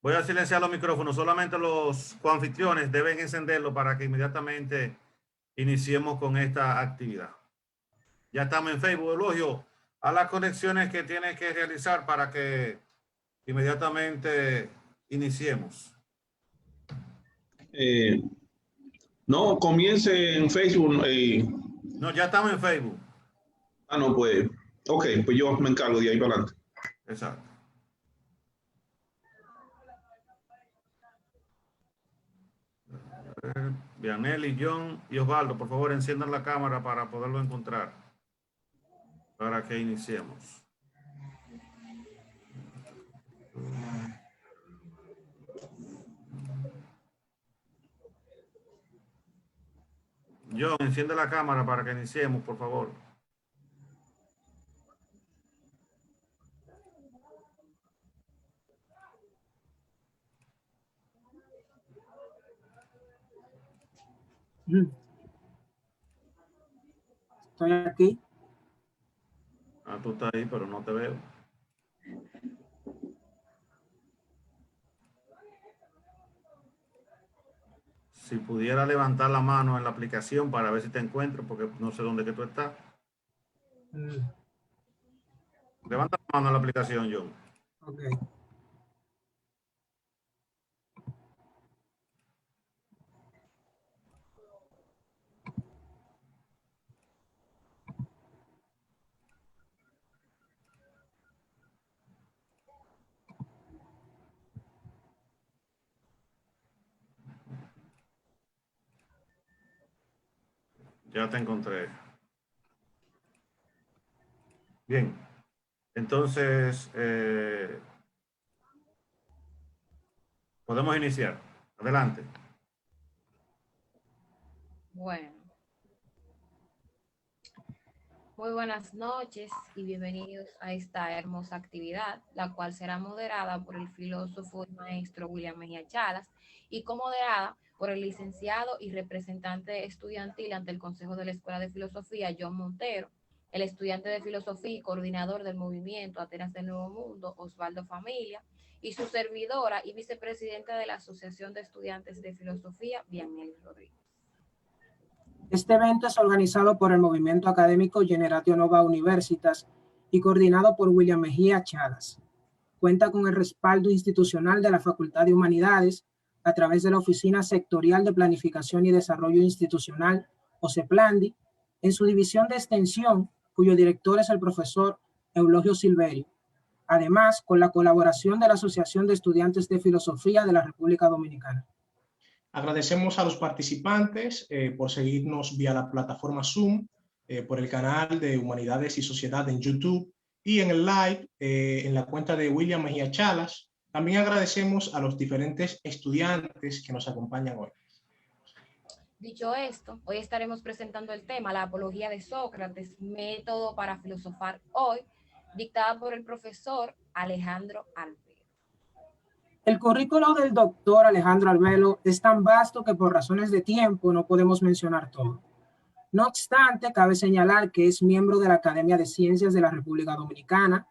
Voy a silenciar los micrófonos. Solamente los coanfitriones deben encenderlo para que inmediatamente iniciemos con esta actividad. Ya estamos en Facebook. Elogio a las conexiones que tiene que realizar para que inmediatamente iniciemos. No, comience en Facebook. No, ya estamos en Facebook. No, pues. Ok, pues yo me encargo de ahí para adelante. Exacto. Vianelli, John y Osvaldo, por favor, enciendan la cámara para poderlo encontrar. Para que iniciemos. John, enciende la cámara para que iniciemos, por favor. Estoy aquí. Tú estás ahí, pero no te veo. Si pudiera levantar la mano en la aplicación para ver si te encuentro, porque no sé dónde que tú estás. Levanta la mano en la aplicación, John. Ok. Ya te encontré. Bien. Entonces, podemos iniciar. Adelante. Bueno, muy buenas noches y bienvenidos a esta hermosa actividad, la cual será moderada por el filósofo y maestro William Mejía Chalas y comoderada por el licenciado y representante estudiantil ante el Consejo de la Escuela de Filosofía, John Montero, el estudiante de filosofía y coordinador del movimiento Atenas del Nuevo Mundo, Osvaldo Familia, y su servidora y vicepresidenta de la Asociación de Estudiantes de Filosofía, Vianelli Rodríguez. Este evento es organizado por el movimiento académico Generatio Nova Universitas y coordinado por William Mejía Chalas. Cuenta con el respaldo institucional de la Facultad de Humanidades a través de la Oficina Sectorial de Planificación y Desarrollo Institucional, OCEPLANDI, en su división de extensión, cuyo director es el profesor Eulogio Silverio. Además, con la colaboración de la Asociación de Estudiantes de Filosofía de la República Dominicana. Agradecemos a los participantes por seguirnos vía la plataforma Zoom, por el canal de Humanidades y Sociedad en YouTube y en el live en la cuenta de William Mejía Chalas. También agradecemos a los diferentes estudiantes que nos acompañan hoy. Dicho esto, hoy estaremos presentando el tema La apología de Sócrates, método para filosofar hoy, dictada por el profesor Alejandro Albero. El currículo del doctor Alejandro Albero es tan vasto que por razones de tiempo no podemos mencionar todo. No obstante, cabe señalar que es miembro de la Academia de Ciencias de la República Dominicana,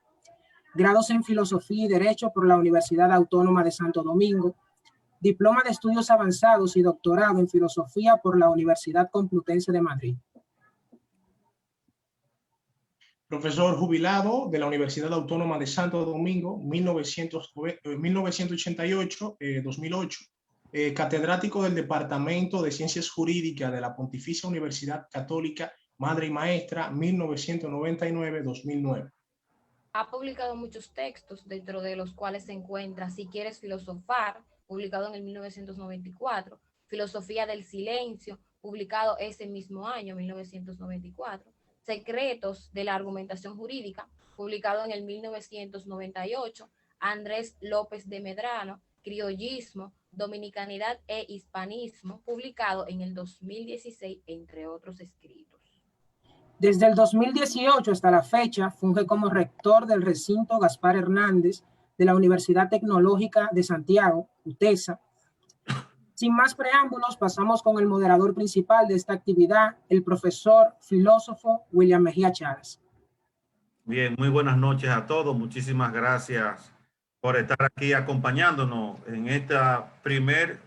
grados en Filosofía y Derecho por la Universidad Autónoma de Santo Domingo, diploma de estudios avanzados y doctorado en Filosofía por la Universidad Complutense de Madrid. Profesor jubilado de la Universidad Autónoma de Santo Domingo, 1988-2008, catedrático del Departamento de Ciencias Jurídicas de la Pontificia Universidad Católica, Madre y Maestra, 1999-2009. Ha publicado muchos textos, dentro de los cuales se encuentra Si quieres filosofar, publicado en el 1994, Filosofía del Silencio, publicado ese mismo año, 1994, Secretos de la Argumentación Jurídica, publicado en el 1998, Andrés López de Medrano, Criollismo, Dominicanidad e Hispanismo, publicado en el 2016, entre otros escritos. Desde el 2018 hasta la fecha, funge como rector del recinto Gaspar Hernández de la Universidad Tecnológica de Santiago, UTESA. Sin más preámbulos, pasamos con el moderador principal de esta actividad, el profesor filósofo William Mejía Chalas. Bien, muy buenas noches a todos. Muchísimas gracias por estar aquí acompañándonos en este primer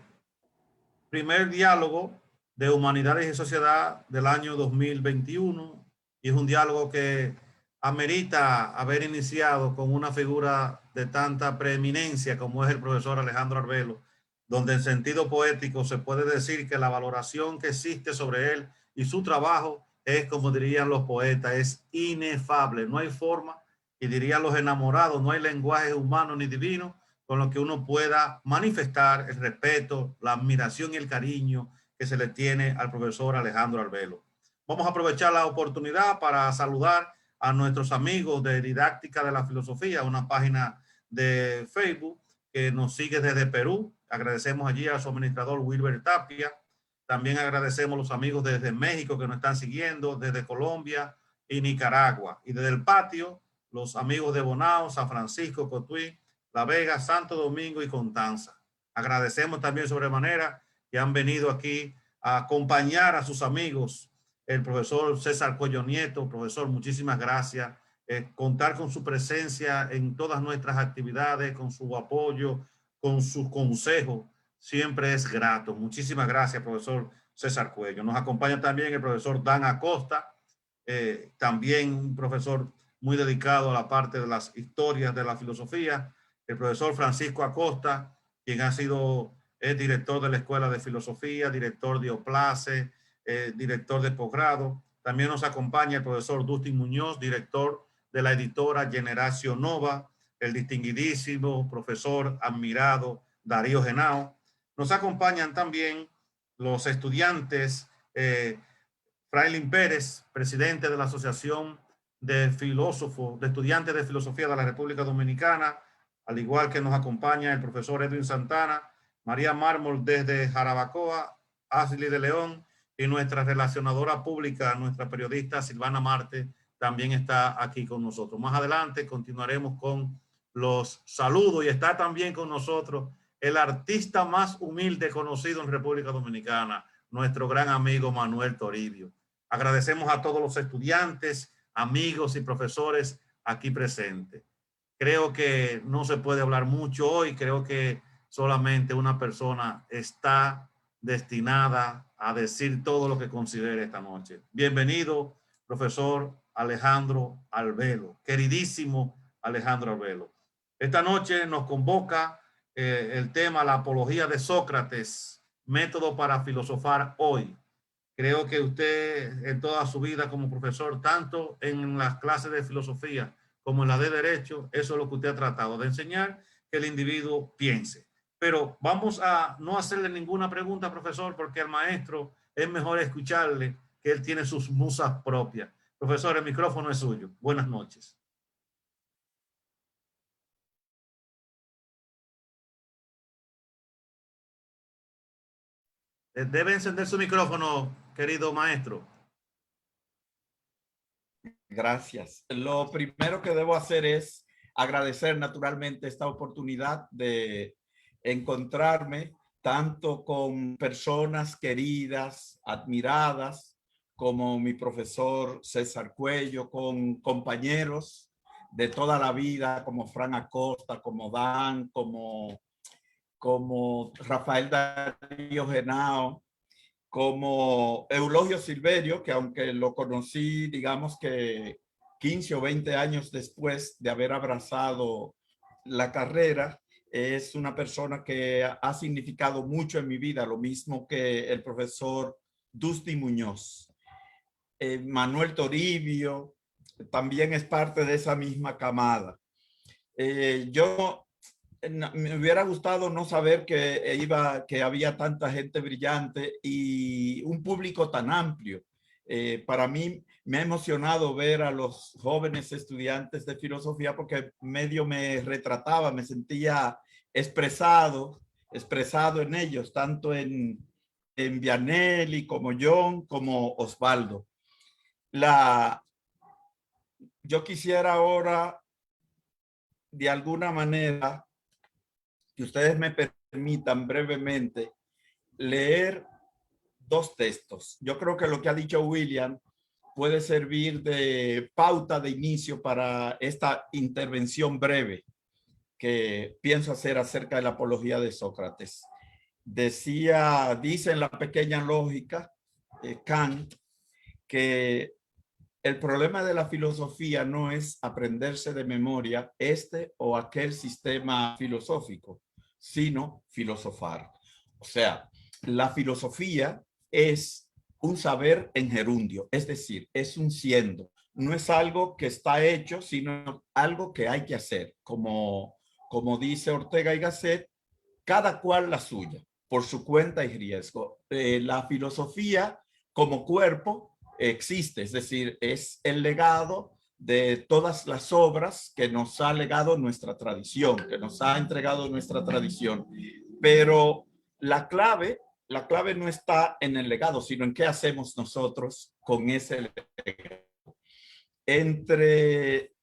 diálogo de Humanidades y Sociedad del año 2021. Y es un diálogo que amerita haber iniciado con una figura de tanta preeminencia como es el profesor Alejandro Arbelo, donde en sentido poético se puede decir que la valoración que existe sobre él y su trabajo es, como dirían los poetas, es inefable. No hay forma, y dirían los enamorados, no hay lenguaje humano ni divino con lo que uno pueda manifestar el respeto, la admiración y el cariño que se le tiene al profesor Alejandro Arbelo. Vamos a aprovechar la oportunidad para saludar a nuestros amigos de Didáctica de la Filosofía, una página de Facebook que nos sigue desde Perú. Agradecemos allí a su administrador Wilber Tapia. También agradecemos a los amigos desde México que nos están siguiendo, desde Colombia y Nicaragua. Y desde el patio, los amigos de Bonao, San Francisco, Cotuí, La Vega, Santo Domingo y Constanza. Agradecemos también sobremanera que han venido aquí a acompañar a sus amigos. El profesor César Cuello Nieto, profesor, muchísimas gracias. Contar con su presencia en todas nuestras actividades, con su apoyo, con su consejo, siempre es grato. Muchísimas gracias, profesor César Cuello. Nos acompaña también el profesor Dan Acosta, también un profesor muy dedicado a la parte de las historias de la filosofía. El profesor Francisco Acosta, quien es director de la Escuela de Filosofía, director de OPLACE, director de posgrado. También nos acompaña el profesor Dustin Muñoz, director de la editora Generación Nova, el distinguidísimo profesor admirado Darío Genao. Nos acompañan también los estudiantes, Frailin Pérez, presidente de la Asociación de Estudiantes de Filosofía de la República Dominicana, al igual que nos acompaña el profesor Edwin Santana, María Mármol desde Jarabacoa, Ashley de León, y nuestra relacionadora pública, nuestra periodista Silvana Marte, también está aquí con nosotros. Más adelante continuaremos con los saludos y está también con nosotros el artista más humilde conocido en República Dominicana, nuestro gran amigo Manuel Toribio. Agradecemos a todos los estudiantes, amigos y profesores aquí presentes. Creo que no se puede hablar mucho hoy, creo que solamente una persona está destinada a decir todo lo que considere esta noche. Bienvenido, profesor Alejandro Arbelo, queridísimo Alejandro Arbelo. Esta noche nos convoca el tema la apología de Sócrates, método para filosofar hoy. Creo que usted en toda su vida como profesor, tanto en las clases de filosofía como en la de derecho, eso es lo que usted ha tratado de enseñar, que el individuo piense. Pero vamos a no hacerle ninguna pregunta, profesor, porque al maestro es mejor escucharle, que él tiene sus musas propias. Profesor, el micrófono es suyo. Buenas noches. Debe encender su micrófono, querido maestro. Gracias. Lo primero que debo hacer es agradecer naturalmente esta oportunidad de encontrarme tanto con personas queridas, admiradas, como mi profesor César Cuello, con compañeros de toda la vida, como Fran Acosta, como Dan, como Rafael Darío Genao, como Eulogio Silverio, que aunque lo conocí, digamos que 15 o 20 años después de haber abrazado la carrera, es una persona que ha significado mucho en mi vida, lo mismo que el profesor Dustin Muñoz. Manuel Toribio también es parte de esa misma camada. Me hubiera gustado no saber que había tanta gente brillante y un público tan amplio. Para mí me ha emocionado ver a los jóvenes estudiantes de filosofía porque medio me retrataba, me sentía expresado en ellos, tanto en Vianelli como John, como Osvaldo. Yo quisiera ahora, de alguna manera, que ustedes me permitan brevemente leer dos textos. Yo creo que lo que ha dicho William puede servir de pauta de inicio para esta intervención breve que pienso hacer acerca de la apología de Sócrates. Dice en la pequeña lógica, Kant, que el problema de la filosofía no es aprenderse de memoria este o aquel sistema filosófico, sino filosofar. O sea, la filosofía es un saber en gerundio, es decir, es un siendo. No es algo que está hecho, sino algo que hay que hacer. Como dice Ortega y Gasset, cada cual la suya, por su cuenta y riesgo. La filosofía como cuerpo existe, es decir, es el legado de todas las obras que nos ha legado nuestra tradición, que nos ha entregado nuestra tradición. Pero la clave no está en el legado, sino en qué hacemos nosotros con ese legado. Entre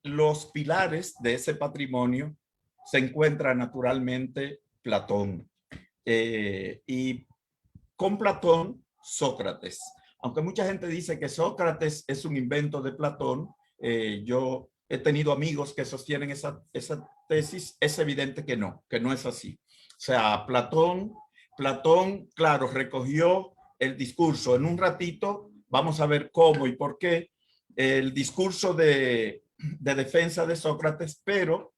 los pilares de ese patrimonio se encuentra naturalmente Platón. Y con Platón, Sócrates. Aunque mucha gente dice que Sócrates es un invento de Platón, yo he tenido amigos que sostienen esa tesis. Es evidente que no es así. O sea, Platón, claro, recogió el discurso. En un ratito vamos a ver cómo y por qué el discurso de defensa de Sócrates, pero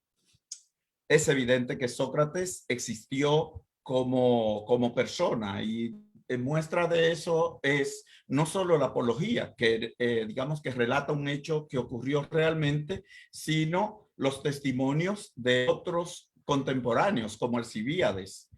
es evidente que Sócrates existió como persona, y muestra de eso es no solo la apología, que digamos que relata un hecho que ocurrió realmente, sino los testimonios de otros contemporáneos, como Alcibíades,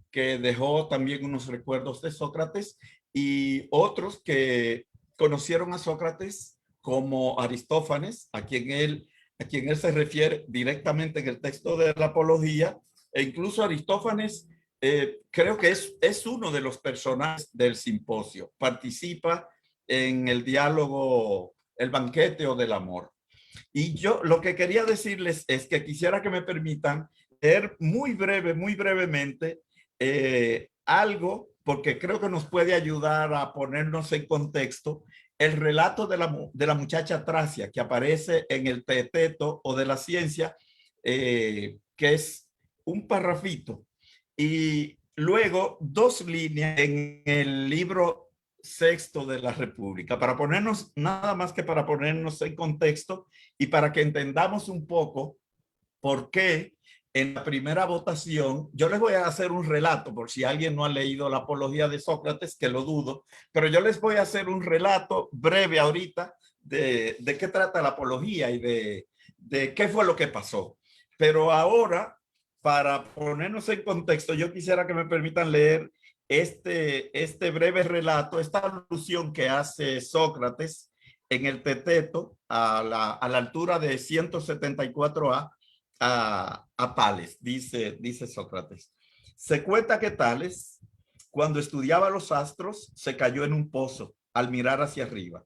que dejó también unos recuerdos de Sócrates, y otros que conocieron a Sócrates, como Aristófanes, a quien él se refiere directamente en el texto de la apología, e incluso Aristófanes creo que es uno de los personajes del simposio. Participa en el diálogo, el banquete del amor. Y yo lo que quería decirles es que quisiera que me permitan leer muy brevemente algo, porque creo que nos puede ayudar a ponernos en contexto el relato de la muchacha Tracia, que aparece en el Teeteto o de la ciencia, que es un parrafito, y luego 2 líneas en el libro sexto de la República, para ponernos, nada más que para ponernos en contexto y para que entendamos un poco por qué en la primera votación. Yo les voy a hacer un relato, por si alguien no ha leído la apología de Sócrates, que lo dudo, pero yo les voy a hacer un relato breve ahorita de qué trata la apología y de qué fue lo que pasó. Pero ahora, para ponernos en contexto, yo quisiera que me permitan leer este breve relato, esta alusión que hace Sócrates en el Teeteto a la altura de 174A a Tales. Dice Sócrates: se cuenta que Tales, cuando estudiaba los astros, se cayó en un pozo al mirar hacia arriba,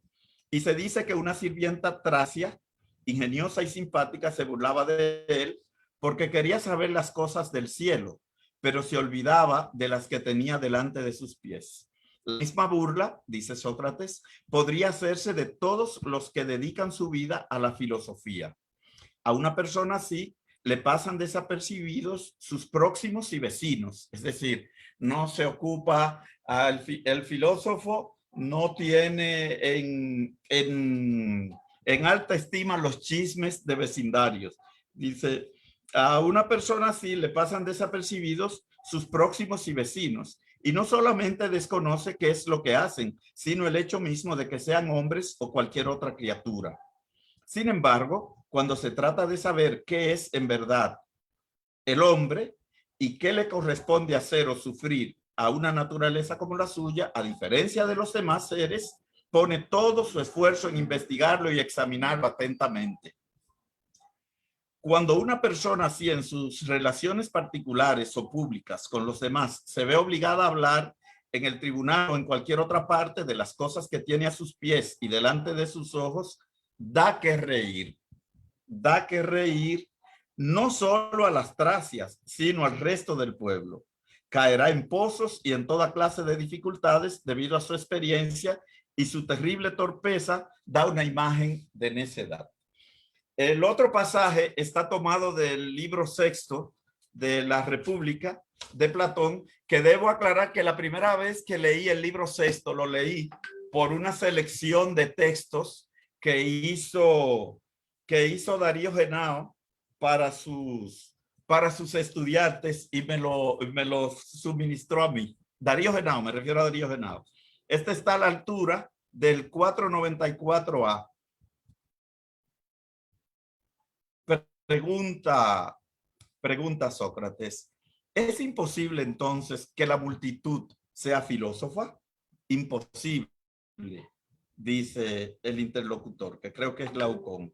y se dice que una sirvienta tracia, ingeniosa y simpática, se burlaba de él porque quería saber las cosas del cielo, pero se olvidaba de las que tenía delante de sus pies. La misma burla, dice Sócrates, podría hacerse de todos los que dedican su vida a la filosofía. A una persona así le pasan desapercibidos sus próximos y vecinos, es decir, no se ocupa, el filósofo no tiene en alta estima los chismes de vecindarios. Dice, a una persona así le pasan desapercibidos sus próximos y vecinos, y no solamente desconoce qué es lo que hacen, sino el hecho mismo de que sean hombres o cualquier otra criatura. Sin embargo, cuando se trata de saber qué es en verdad el hombre y qué le corresponde hacer o sufrir a una naturaleza como la suya, a diferencia de los demás seres, pone todo su esfuerzo en investigarlo y examinarlo atentamente. Cuando una persona así en sus relaciones particulares o públicas con los demás se ve obligada a hablar en el tribunal o en cualquier otra parte de las cosas que tiene a sus pies y delante de sus ojos, da que reír no solo a las tracias, sino al resto del pueblo. Caerá en pozos y en toda clase de dificultades debido a su experiencia, y su terrible torpeza da una imagen de necedad. El otro pasaje está tomado del libro sexto de la República de Platón, que debo aclarar que la primera vez que leí el libro sexto lo leí por una selección de textos que hizo Darío Genao para sus estudiantes y me lo suministró a mí. Darío Genao, me refiero a Darío Genao. Este está a la altura del 494A. Pregunta Sócrates, ¿es imposible entonces que la multitud sea filósofa? Imposible, dice el interlocutor, que creo que es Glaucón.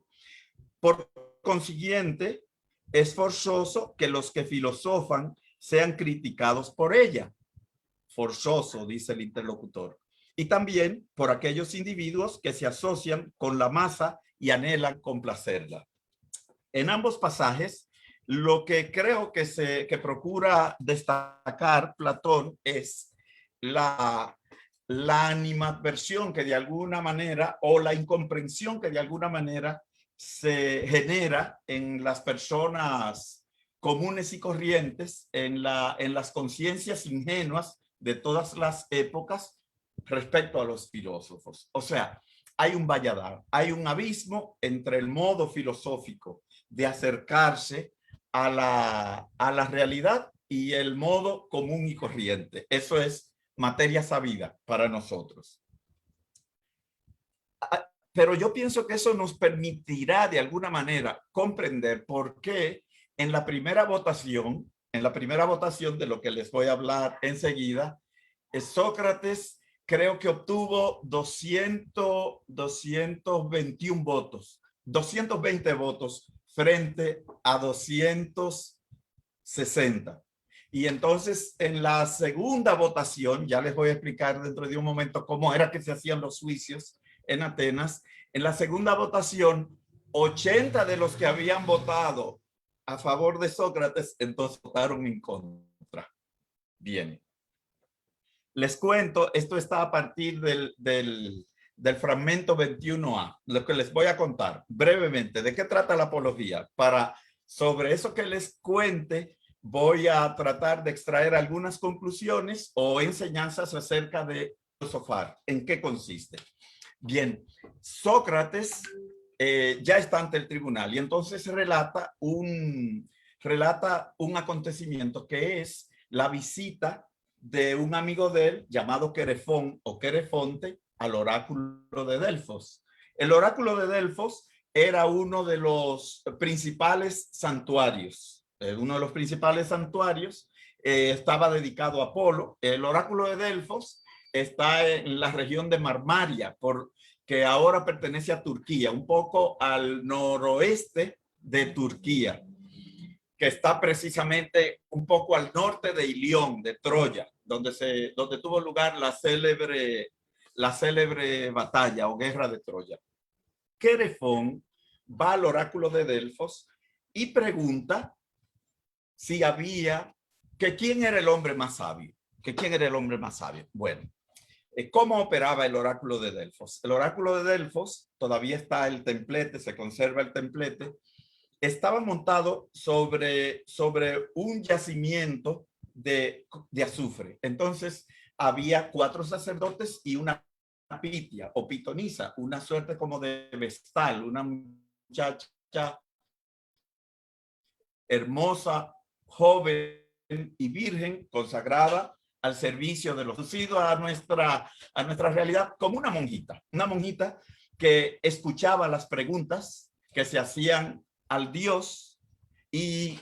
Por consiguiente, es forzoso que los que filosofan sean criticados por ella. Forzoso, dice el interlocutor. Y también por aquellos individuos que se asocian con la masa y anhelan complacerla. En ambos pasajes, lo que creo que procura destacar Platón es la animadversión que de alguna manera, o la incomprensión que de alguna manera se genera en las personas comunes y corrientes, en las conciencias ingenuas de todas las épocas respecto a los filósofos. O sea, hay un valladar, hay un abismo entre el modo filosófico de acercarse a la realidad y el modo común y corriente. Eso es materia sabida para nosotros. Pero yo pienso que eso nos permitirá de alguna manera comprender por qué en la primera votación de lo que les voy a hablar enseguida, Sócrates creo que obtuvo 221 votos, 220 votos frente a 260. Y entonces en la segunda votación, ya les voy a explicar dentro de un momento cómo era que se hacían los juicios en Atenas. En la segunda votación, 80 de los que habían votado a favor de Sócrates, entonces votaron en contra. Bien. Les cuento, esto está a partir del fragmento 21A, lo que les voy a contar brevemente. ¿De qué trata la apología? Sobre eso que les cuente, voy a tratar de extraer algunas conclusiones o enseñanzas acerca de filosofar. ¿En qué consiste? Bien, Sócrates ya está ante el tribunal y entonces relata un acontecimiento que es la visita de un amigo de él llamado Querefón o Querefonte al oráculo de Delfos. El oráculo de Delfos era uno de los principales santuarios. Uno de los principales santuarios estaba dedicado a Apolo. El oráculo de Delfos está en la región de Marmaria, que ahora pertenece a Turquía, un poco al noroeste de Turquía, que está precisamente un poco al norte de Ilión, de Troya, donde tuvo lugar la célebre batalla o guerra de Troya. Querefón va al oráculo de Delfos y pregunta quién era el hombre más sabio. Bueno, ¿cómo operaba el oráculo de Delfos? El oráculo de Delfos, todavía está el templete, se conserva el templete, estaba montado sobre un yacimiento de azufre. Entonces había 4 sacerdotes y una pitia o pitonisa, una suerte como de vestal, una muchacha hermosa, joven y virgen, consagrada al servicio de los conducidos a nuestra realidad como una monjita que escuchaba las preguntas que se hacían al Dios y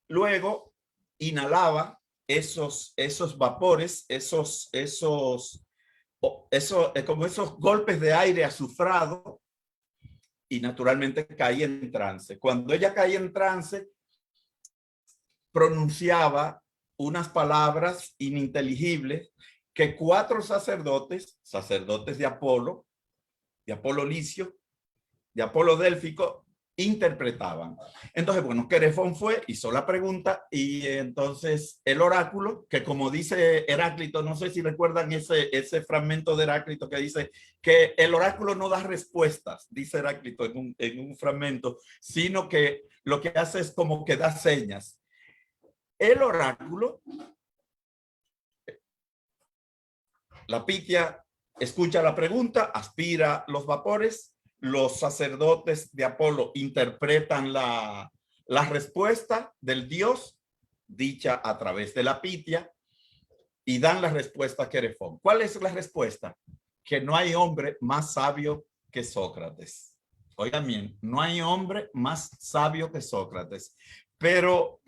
luego inhalaba esos vapores, como esos golpes de aire azufrado, y naturalmente caía en trance. Cuando ella caía en trance, pronunciaba unas palabras ininteligibles que 4 sacerdotes de Apolo Licio, de Apolo Délfico, interpretaban. Entonces, bueno, Querefón fue, hizo la pregunta y entonces el oráculo, que como dice Heráclito, no sé si recuerdan ese fragmento de Heráclito que dice que el oráculo no da respuestas, dice Heráclito en un fragmento, sino que lo que hace es como que da señas. El oráculo, la Pitia escucha la pregunta, aspira los vapores, los sacerdotes de Apolo interpretan la respuesta del dios dicha a través de la Pitia y dan la respuesta a Querefón. ¿Cuál es la respuesta? Que no hay hombre más sabio que Sócrates. Oigan bien, no hay hombre más sabio que Sócrates. Pero,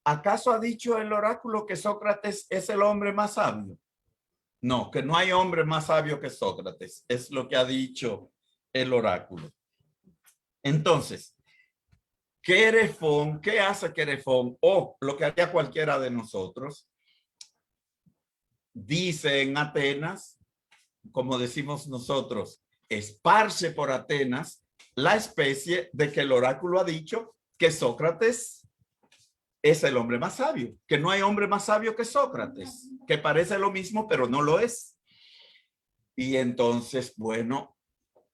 ¿acaso ha dicho el oráculo que Sócrates es el hombre más sabio? No, que no hay hombre más sabio que Sócrates. Es lo que ha dicho el oráculo. Entonces, Querefón, ¿qué hace Querefón? O lo que haría cualquiera de nosotros. Dice en Atenas, como decimos nosotros, esparce por Atenas la especie de que el oráculo ha dicho que Sócrates es el hombre más sabio, que no hay hombre más sabio que Sócrates, que parece lo mismo, pero no lo es. Y entonces, bueno,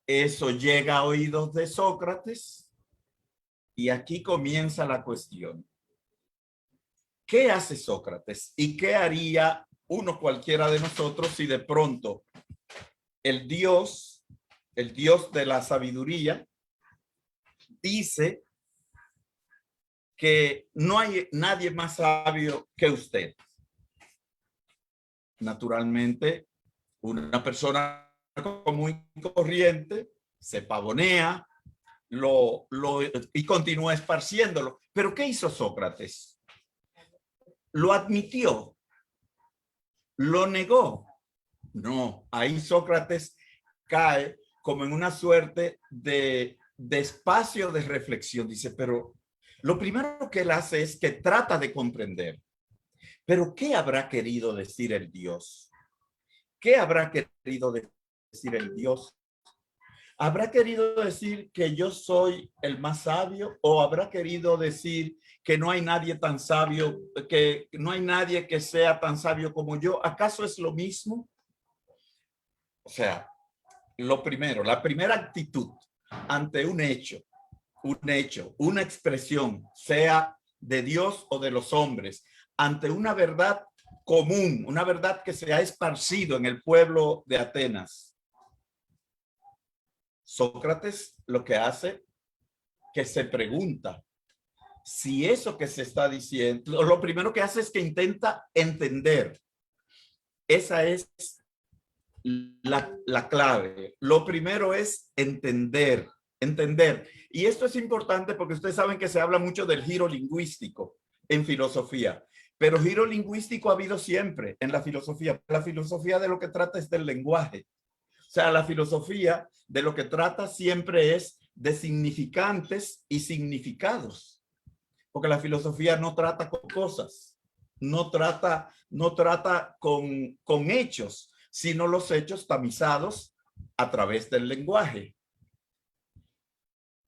eso llega a oídos de Sócrates y aquí comienza la cuestión. ¿Qué hace Sócrates y qué haría uno cualquiera de nosotros si de pronto el Dios de la sabiduría, dice que no hay nadie más sabio que usted? Naturalmente, una persona común y corriente se pavonea y continúa esparciéndolo. ¿Pero qué hizo Sócrates? ¿Lo admitió? ¿Lo negó? No, ahí Sócrates cae como en una suerte de espacio de reflexión. Dice, pero lo primero que él hace es que trata de comprender. ¿Pero qué habrá querido decir el Dios? ¿Qué habrá querido decir el Dios? ¿Habrá querido decir que yo soy el más sabio? ¿O habrá querido decir que no hay nadie tan sabio, que no hay nadie que sea tan sabio como yo? ¿Acaso es lo mismo? O sea, lo primero, la primera actitud ante un hecho, una expresión, sea de Dios o de los hombres, ante una verdad común, una verdad que se ha esparcido en el pueblo de Atenas. Sócrates lo que hace, que se pregunta si eso que se está diciendo, lo primero que hace es que intenta entender. Esa es la clave. Lo primero es entender. Y esto es importante porque ustedes saben que se habla mucho del giro lingüístico en filosofía, pero giro lingüístico ha habido siempre en la filosofía. La filosofía de lo que trata es del lenguaje. O sea, la filosofía de lo que trata siempre es de significantes y significados, porque la filosofía no trata con cosas, no trata con hechos, sino los hechos tamizados a través del lenguaje.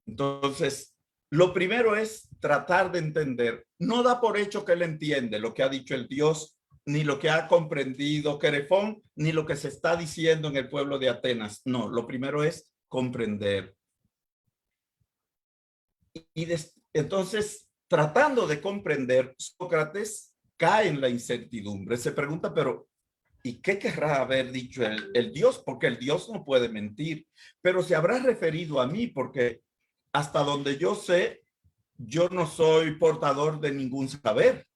Entonces, lo primero es tratar de entender. No da por hecho que él entiende lo que ha dicho el Dios, ni lo que ha comprendido Querefón, ni lo que se está diciendo en el pueblo de Atenas. No, lo primero es comprender. Entonces, tratando de comprender, Sócrates cae en la incertidumbre. Se pregunta, pero ¿y qué querrá haber dicho el Dios? Porque el Dios no puede mentir, pero se habrá referido a mí porque hasta donde yo sé, yo no soy portador de ningún saber.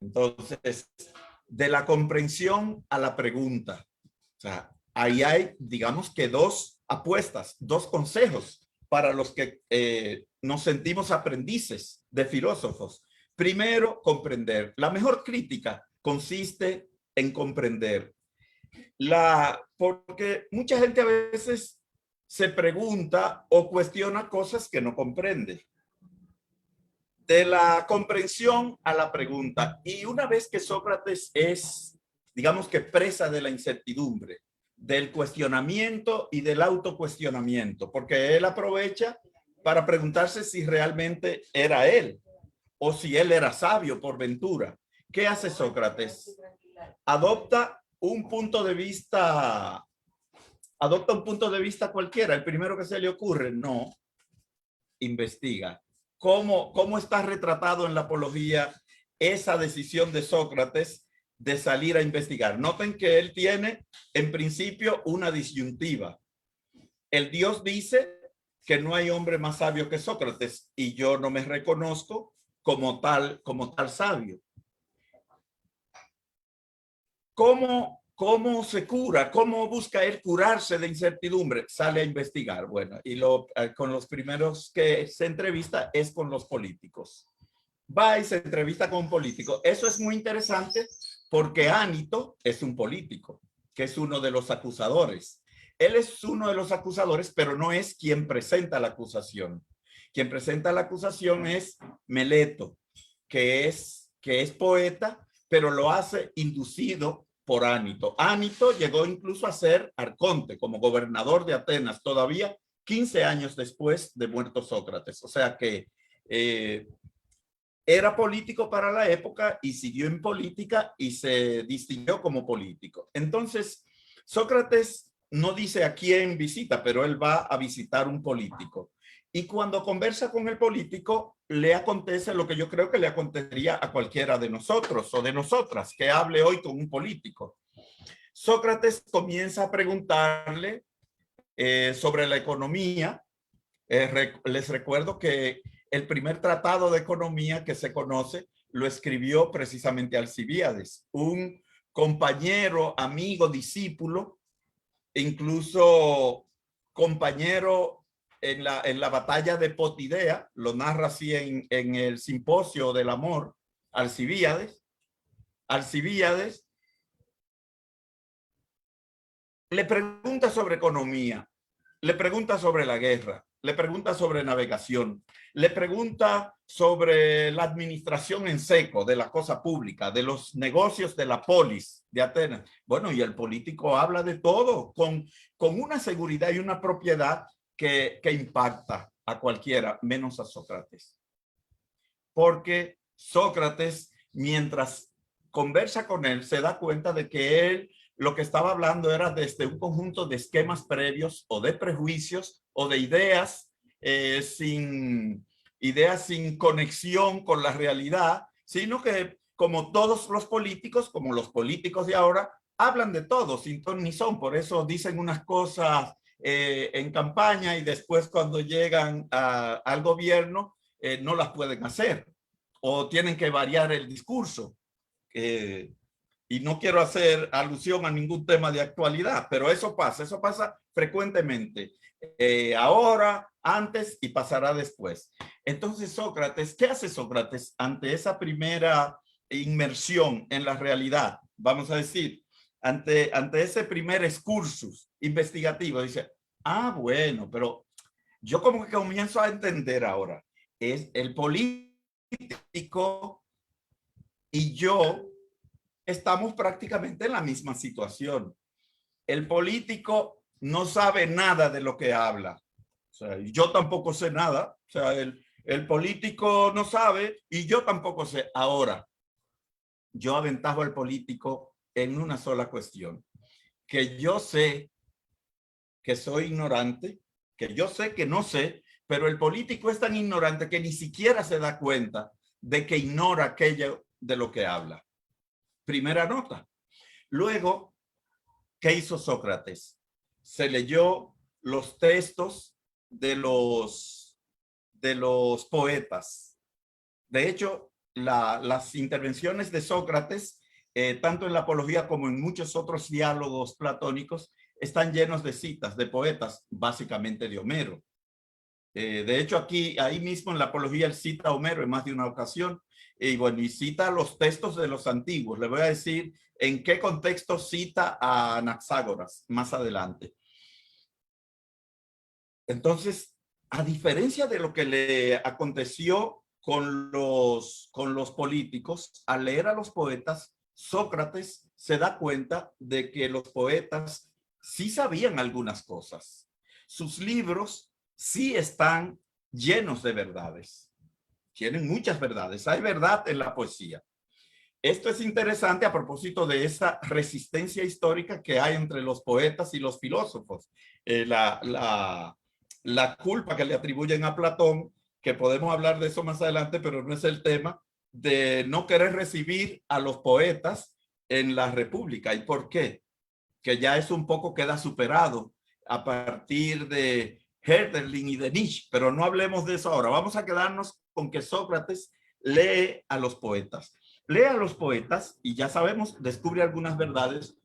Entonces, de la comprensión a la pregunta. O sea, ahí hay, digamos que dos apuestas, dos consejos para los que nos sentimos aprendices de filósofos. Primero, comprender. La mejor crítica consiste en comprender. Porque mucha gente a veces se pregunta o cuestiona cosas que no comprende. De la comprensión a la pregunta. Y una vez que Sócrates es, digamos que presa de la incertidumbre, del cuestionamiento y del autocuestionamiento, porque él aprovecha para preguntarse si realmente era él o si él era sabio por ventura. ¿Qué hace Sócrates? Adopta un punto de vista cualquiera, el primero que se le ocurre. No, investiga. ¿Cómo está retratado en la Apología esa decisión de Sócrates de salir a investigar? Noten que él tiene en principio una disyuntiva. El Dios dice que no hay hombre más sabio que Sócrates y yo no me reconozco como tal sabio. ¿Cómo se cura? ¿Cómo busca él curarse de incertidumbre? Sale a investigar. Bueno, y con los primeros que se entrevista es con los políticos. Va y se entrevista con un político. Eso es muy interesante porque Ánito es un político, que es uno de los acusadores. Él es uno de los acusadores, pero no es quien presenta la acusación. Quien presenta la acusación es Meleto, que es poeta, pero lo hace inducido por Ánito. Ánito llegó incluso a ser arconte, como gobernador de Atenas, todavía 15 años después de muerto Sócrates. O sea que era político para la época y siguió en política y se distinguió como político. Entonces, Sócrates no dice a quién visita, pero él va a visitar un político. Y cuando conversa con el político, le acontece lo que yo creo que le acontecería a cualquiera de nosotros o de nosotras que hable hoy con un político. Sócrates comienza a preguntarle sobre la economía. Les recuerdo que el primer tratado de economía que se conoce lo escribió precisamente Alcibíades, un compañero, amigo, discípulo, incluso compañero en la batalla de Potidea, lo narra así en el Simposio del Amor, Alcibíades le pregunta sobre economía, le pregunta sobre la guerra, le pregunta sobre navegación, le pregunta sobre la administración en seco de la cosa pública, de los negocios de la polis de Atenas. Bueno, y el político habla de todo con una seguridad y una propiedad que impacta a cualquiera, menos a Sócrates. Porque Sócrates, mientras conversa con él, se da cuenta de que él lo que estaba hablando era desde un conjunto de esquemas previos o de prejuicios o de ideas sin conexión con la realidad, sino que como todos los políticos, como los políticos de ahora, hablan de todo sin ton ni son. Por eso dicen unas cosas en campaña y después cuando llegan al gobierno no las pueden hacer o tienen que variar el discurso. Y no quiero hacer alusión a ningún tema de actualidad, pero eso pasa frecuentemente. Ahora, antes y pasará después. Entonces Sócrates, ¿qué hace Sócrates ante esa primera inmersión en la realidad? Vamos a decir, ante ese primer excursus investigativo, dice, bueno, pero yo como que comienzo a entender ahora, es el político y yo estamos prácticamente en la misma situación. El político no sabe nada de lo que habla. O sea, yo tampoco sé nada. O sea, el político no sabe y yo tampoco sé. Ahora, yo aventajo al político en una sola cuestión. Que yo sé que soy ignorante, que yo sé que no sé, pero el político es tan ignorante que ni siquiera se da cuenta de que ignora aquello de lo que habla. Primera nota. Luego, ¿qué hizo Sócrates? Se leyó los textos de los poetas. De hecho, las intervenciones de Sócrates, tanto en la Apología como en muchos otros diálogos platónicos, están llenos de citas de poetas, básicamente de Homero. De hecho, ahí mismo en la Apología, él cita a Homero en más de una ocasión. Y bueno, y cita los textos de los antiguos. Le voy a decir en qué contexto cita a Anaxágoras más adelante. Entonces, a diferencia de lo que le aconteció con los políticos, al leer a los poetas, Sócrates se da cuenta de que los poetas sí sabían algunas cosas. Sus libros sí están llenos de verdades. Tienen muchas verdades. Hay verdad en la poesía. Esto es interesante a propósito de esa resistencia histórica que hay entre los poetas y los filósofos. La culpa que le atribuyen a Platón, que podemos hablar de eso más adelante, pero no es el tema, de no querer recibir a los poetas en la República. ¿Y por qué? Que ya es un poco queda superado a partir de Hölderlin y de Nietzsche, pero no hablemos de eso ahora. Vamos a quedarnos con que Sócrates lee a los poetas. Lee a los poetas y ya sabemos, descubre algunas verdades.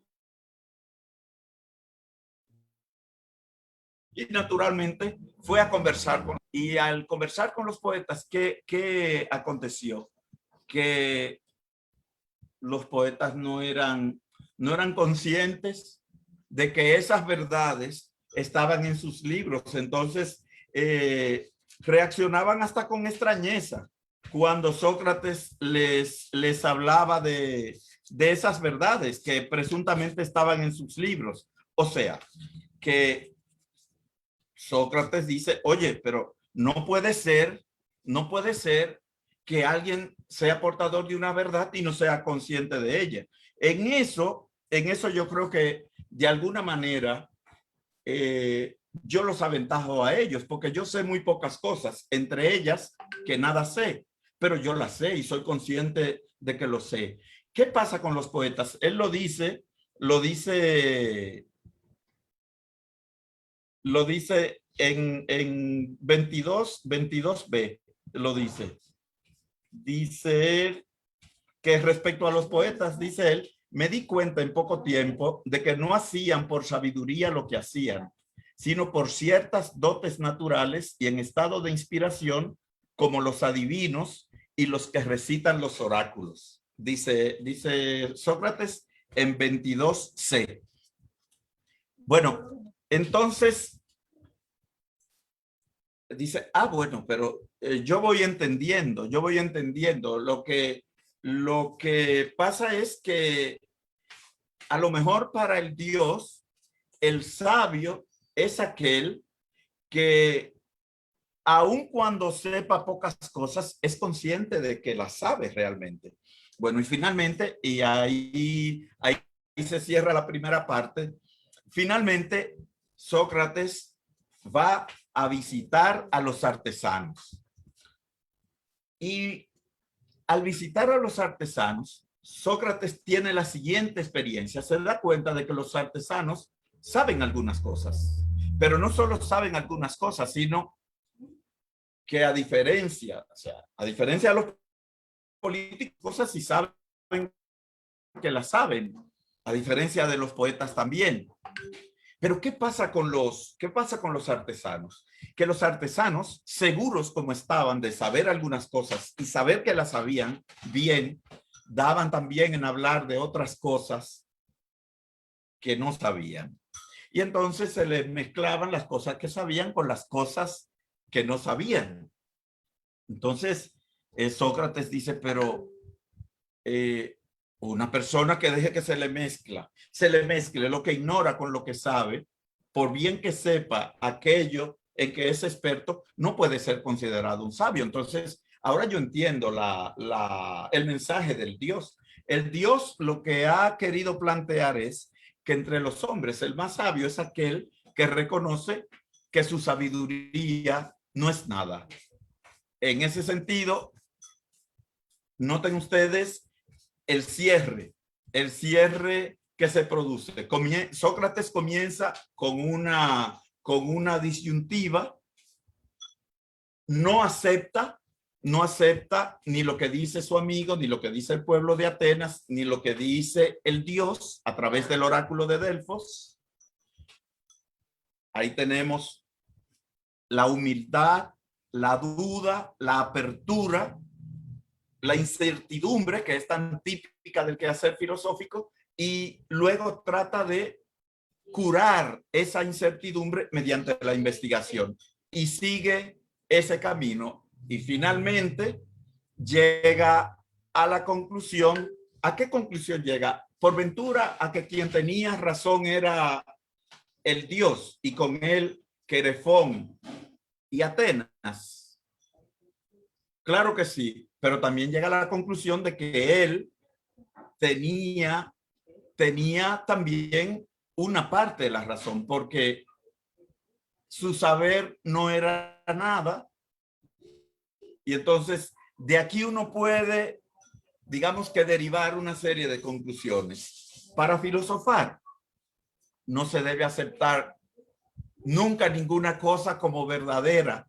Y naturalmente fue a conversar con, y al conversar con los poetas, ¿qué aconteció? Que los poetas no eran conscientes de que esas verdades estaban en sus libros. Entonces, reaccionaban hasta con extrañeza cuando Sócrates les hablaba de esas verdades que presuntamente estaban en sus libros. O sea, que Sócrates dice, oye, pero no puede ser que alguien sea portador de una verdad y no sea consciente de ella. En eso yo creo que de alguna manera yo los aventajo a ellos, porque yo sé muy pocas cosas, entre ellas que nada sé, pero yo las sé y soy consciente de que lo sé. ¿Qué pasa con los poetas? Él lo dice en 22b, lo dice. Dice que respecto a los poetas, dice él, me di cuenta en poco tiempo de que no hacían por sabiduría lo que hacían, sino por ciertas dotes naturales y en estado de inspiración, como los adivinos y los que recitan los oráculos. Dice Sócrates en 22c. Bueno, entonces dice, bueno, pero yo voy entendiendo. Lo que pasa es que a lo mejor para el Dios, el sabio es aquel que aun cuando sepa pocas cosas, es consciente de que las sabe realmente. Bueno, y finalmente, y ahí se cierra la primera parte, finalmente Sócrates va a visitar a los artesanos. Y al visitar a los artesanos, Sócrates tiene la siguiente experiencia. Se da cuenta de que los artesanos saben algunas cosas, pero no solo saben algunas cosas, sino que a diferencia de los políticos, cosas sí saben que las saben, a diferencia de los poetas también. Pero ¿qué pasa con los artesanos? Que los artesanos, seguros como estaban de saber algunas cosas y saber que las sabían bien, daban también en hablar de otras cosas que no sabían. Y entonces se les mezclaban las cosas que sabían con las cosas que no sabían. Entonces, Sócrates dice, pero una persona que deje que se le mezcle lo que ignora con lo que sabe, por bien que sepa aquello en que es experto, no puede ser considerado un sabio. Entonces, ahora yo entiendo el mensaje del Dios. El Dios lo que ha querido plantear es que entre los hombres el más sabio es aquel que reconoce que su sabiduría no es nada. En ese sentido, noten ustedes el cierre que se produce. Sócrates comienza con una disyuntiva, no acepta ni lo que dice su amigo, ni lo que dice el pueblo de Atenas, ni lo que dice el Dios a través del oráculo de Delfos. Ahí tenemos la humildad, la duda, la apertura, la incertidumbre, que es tan típica del quehacer filosófico, y luego trata de curar esa incertidumbre mediante la investigación y sigue ese camino y finalmente llega a la conclusión. ¿A qué conclusión llega? Por ventura a que quien tenía razón era el Dios y con él Querefón y Atenas. Claro que sí, pero también llega a la conclusión de que él tenía también una parte de la razón, porque su saber no era nada. Y entonces de aquí uno puede, digamos que derivar una serie de conclusiones. Para filosofar, no se debe aceptar nunca ninguna cosa como verdadera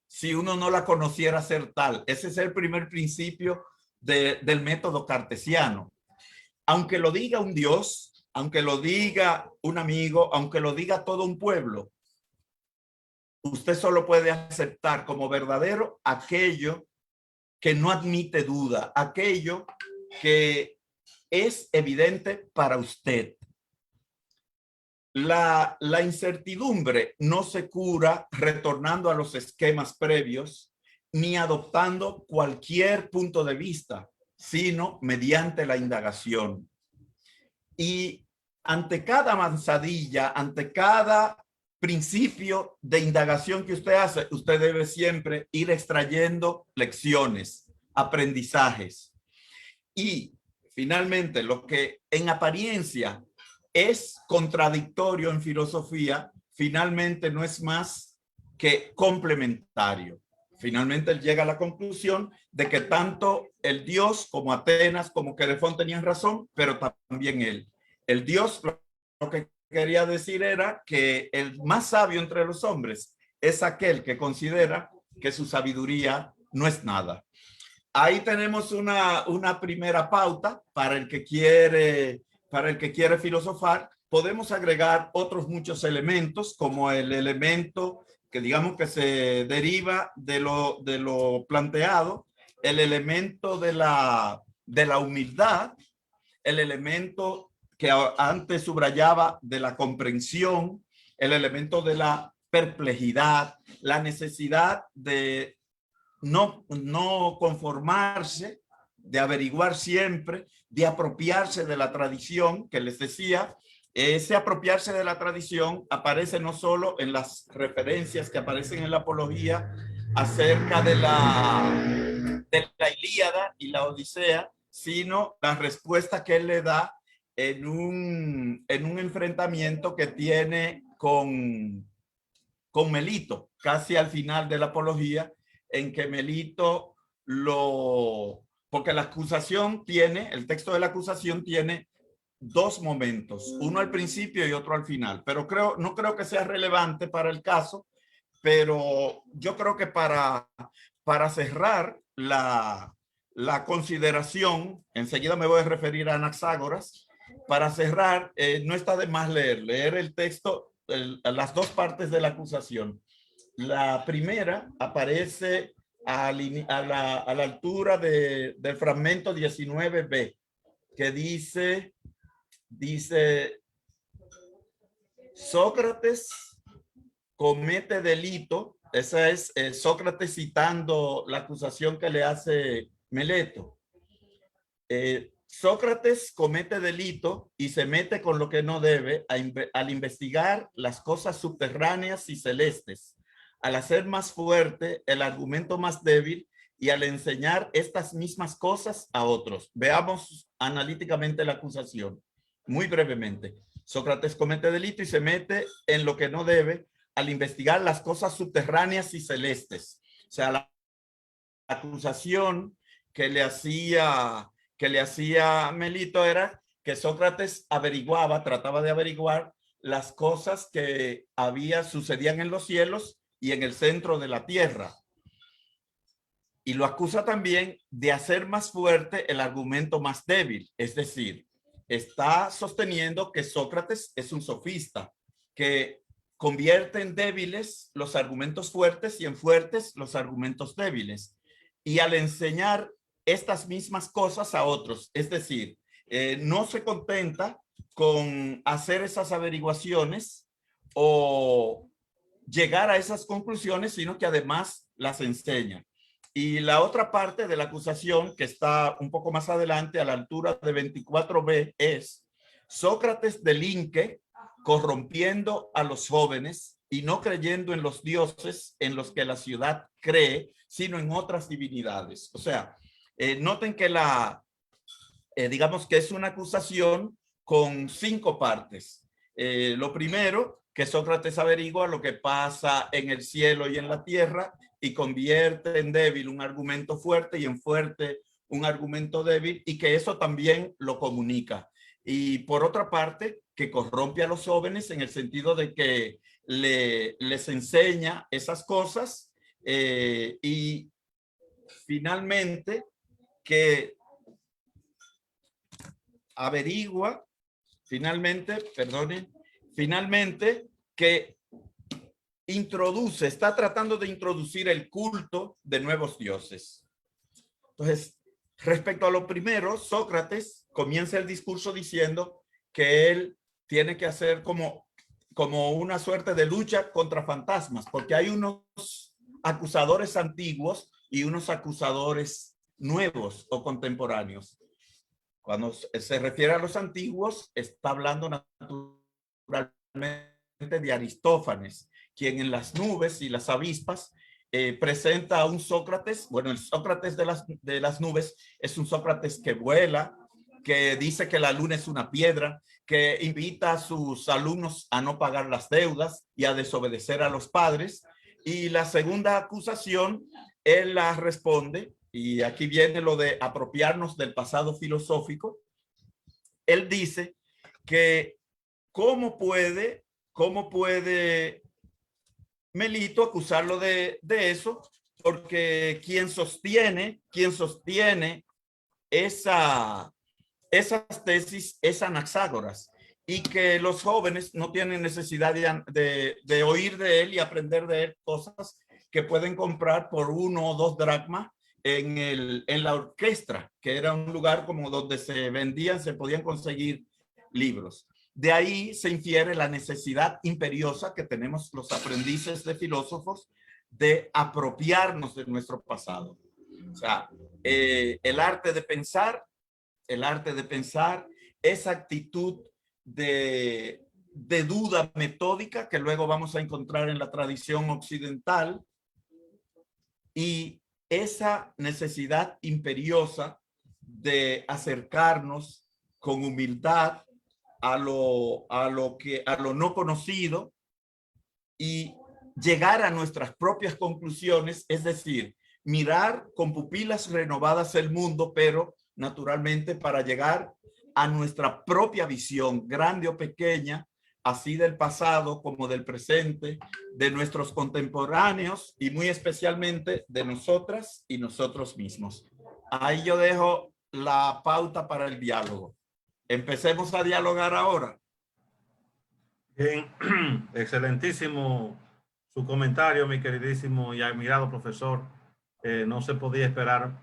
si uno no la conociera ser tal. Ese es el primer principio del método cartesiano. Aunque lo diga un Dios, aunque lo diga un amigo, aunque lo diga todo un pueblo, usted solo puede aceptar como verdadero aquello que no admite duda, aquello que es evidente para usted. La incertidumbre no se cura retornando a los esquemas previos ni adoptando cualquier punto de vista, sino mediante la indagación. Y ante cada avanzadilla, ante cada principio de indagación que usted hace, usted debe siempre ir extrayendo lecciones, aprendizajes. Y finalmente, lo que en apariencia es contradictorio en filosofía, finalmente no es más que complementario. Finalmente él llega a la conclusión de que tanto el Dios como Atenas como Querefón tenían razón, pero también él. El Dios lo que quería decir era que el más sabio entre los hombres es aquel que considera que su sabiduría no es nada. Ahí tenemos una primera pauta para el que quiere filosofar. Podemos agregar otros muchos elementos, como el elemento que digamos que se deriva de lo planteado, el elemento de la humildad, el elemento que antes subrayaba de la comprensión, el elemento de la perplejidad, la necesidad de no conformarse, de averiguar siempre, de apropiarse de la tradición, que les decía, ese apropiarse de la tradición aparece no solo en las referencias que aparecen en la apología acerca de la Ilíada y la Odisea, sino la respuesta que él le da en un enfrentamiento que tiene con Melito, casi al final de la apología, en que Melito porque la acusación el texto de la acusación tiene dos momentos, uno al principio y otro al final, pero no creo que sea relevante para el caso, pero yo creo que para cerrar la consideración, enseguida me voy a referir a Anaxágoras, para cerrar, no está de más leer el texto, las dos partes de la acusación. La primera aparece a la altura del fragmento 19b, que dice, Sócrates comete delito. Esa es Sócrates citando la acusación que le hace Meleto. Sócrates comete delito y se mete con lo que no debe al investigar las cosas subterráneas y celestes, al hacer más fuerte el argumento más débil y al enseñar estas mismas cosas a otros. Veamos analíticamente la acusación, muy brevemente. Sócrates comete delito y se mete en lo que no debe al investigar las cosas subterráneas y celestes. O sea, la acusación que le hacía Melito era que Sócrates trataba de averiguar las cosas que sucedían en los cielos y en el centro de la tierra. Y lo acusa también de hacer más fuerte el argumento más débil. Es decir, está sosteniendo que Sócrates es un sofista, que convierte en débiles los argumentos fuertes y en fuertes los argumentos débiles. Y al enseñar estas mismas cosas a otros, es decir, no se contenta con hacer esas averiguaciones o llegar a esas conclusiones, sino que además las enseña. Y la otra parte de la acusación, que está un poco más adelante a la altura de 24b, es: Sócrates delinque corrompiendo a los jóvenes y no creyendo en los dioses en los que la ciudad cree, sino en otras divinidades. O sea, noten que digamos que es una acusación con 5 partes. Lo primero, que Sócrates averigua lo que pasa en el cielo y en la tierra y convierte en débil un argumento fuerte y en fuerte un argumento débil, y que eso también lo comunica. Y por otra parte, que corrompe a los jóvenes en el sentido de que les enseña esas cosas, y finalmente que averigua, finalmente que está tratando de introducir el culto de nuevos dioses. Entonces, respecto a lo primero, Sócrates comienza el discurso diciendo que él tiene que hacer como una suerte de lucha contra fantasmas, porque hay unos acusadores antiguos y unos acusadores nuevos o contemporáneos. Cuando se refiere a los antiguos, está hablando naturalmente de Aristófanes, quien en Las nubes y las avispas presenta a un Sócrates. Bueno, el Sócrates de las nubes es un Sócrates que vuela, que dice que la luna es una piedra, que invita a sus alumnos a no pagar las deudas y a desobedecer a los padres. Y la segunda acusación, él la responde, y aquí viene lo de apropiarnos del pasado filosófico. Él dice que ¿cómo puede Melito acusarlo de eso? Porque quien sostiene esas tesis es Anaxágoras, y que los jóvenes no tienen necesidad de oír de él y aprender de él cosas que pueden comprar por 1 o 2 dracmas en la orquesta, que era un lugar como donde se podían conseguir libros. De ahí se infiere la necesidad imperiosa que tenemos los aprendices de filósofos de apropiarnos de nuestro pasado. O sea, el arte de pensar, esa actitud de duda metódica que luego vamos a encontrar en la tradición occidental, y esa necesidad imperiosa de acercarnos con humildad a lo no conocido y llegar a nuestras propias conclusiones, es decir, mirar con pupilas renovadas el mundo, pero naturalmente para llegar a nuestra propia visión, grande o pequeña, así del pasado como del presente, de nuestros contemporáneos y muy especialmente de nosotras y nosotros mismos. Ahí yo dejo la pauta para el diálogo. Empecemos a dialogar ahora. Bien, excelentísimo su comentario, mi queridísimo y admirado profesor. No se podía esperar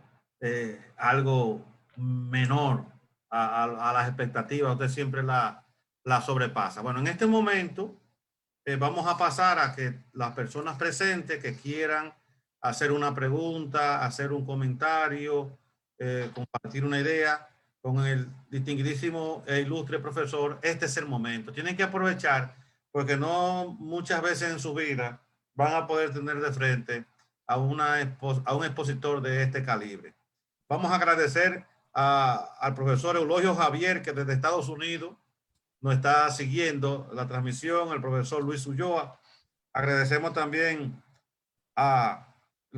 algo menor a las expectativas. Usted siempre la sobrepasa. Bueno, en este momento vamos a pasar a que las personas presentes que quieran hacer una pregunta, hacer un comentario, compartir una idea con el distinguidísimo e ilustre profesor, este es el momento. Tienen que aprovechar, porque no muchas veces en su vida van a poder tener de frente a un expositor de este calibre. Vamos a agradecer al profesor Eulogio Javier, que desde Estados Unidos nos está siguiendo la transmisión, el profesor Luis Ulloa. Agradecemos también al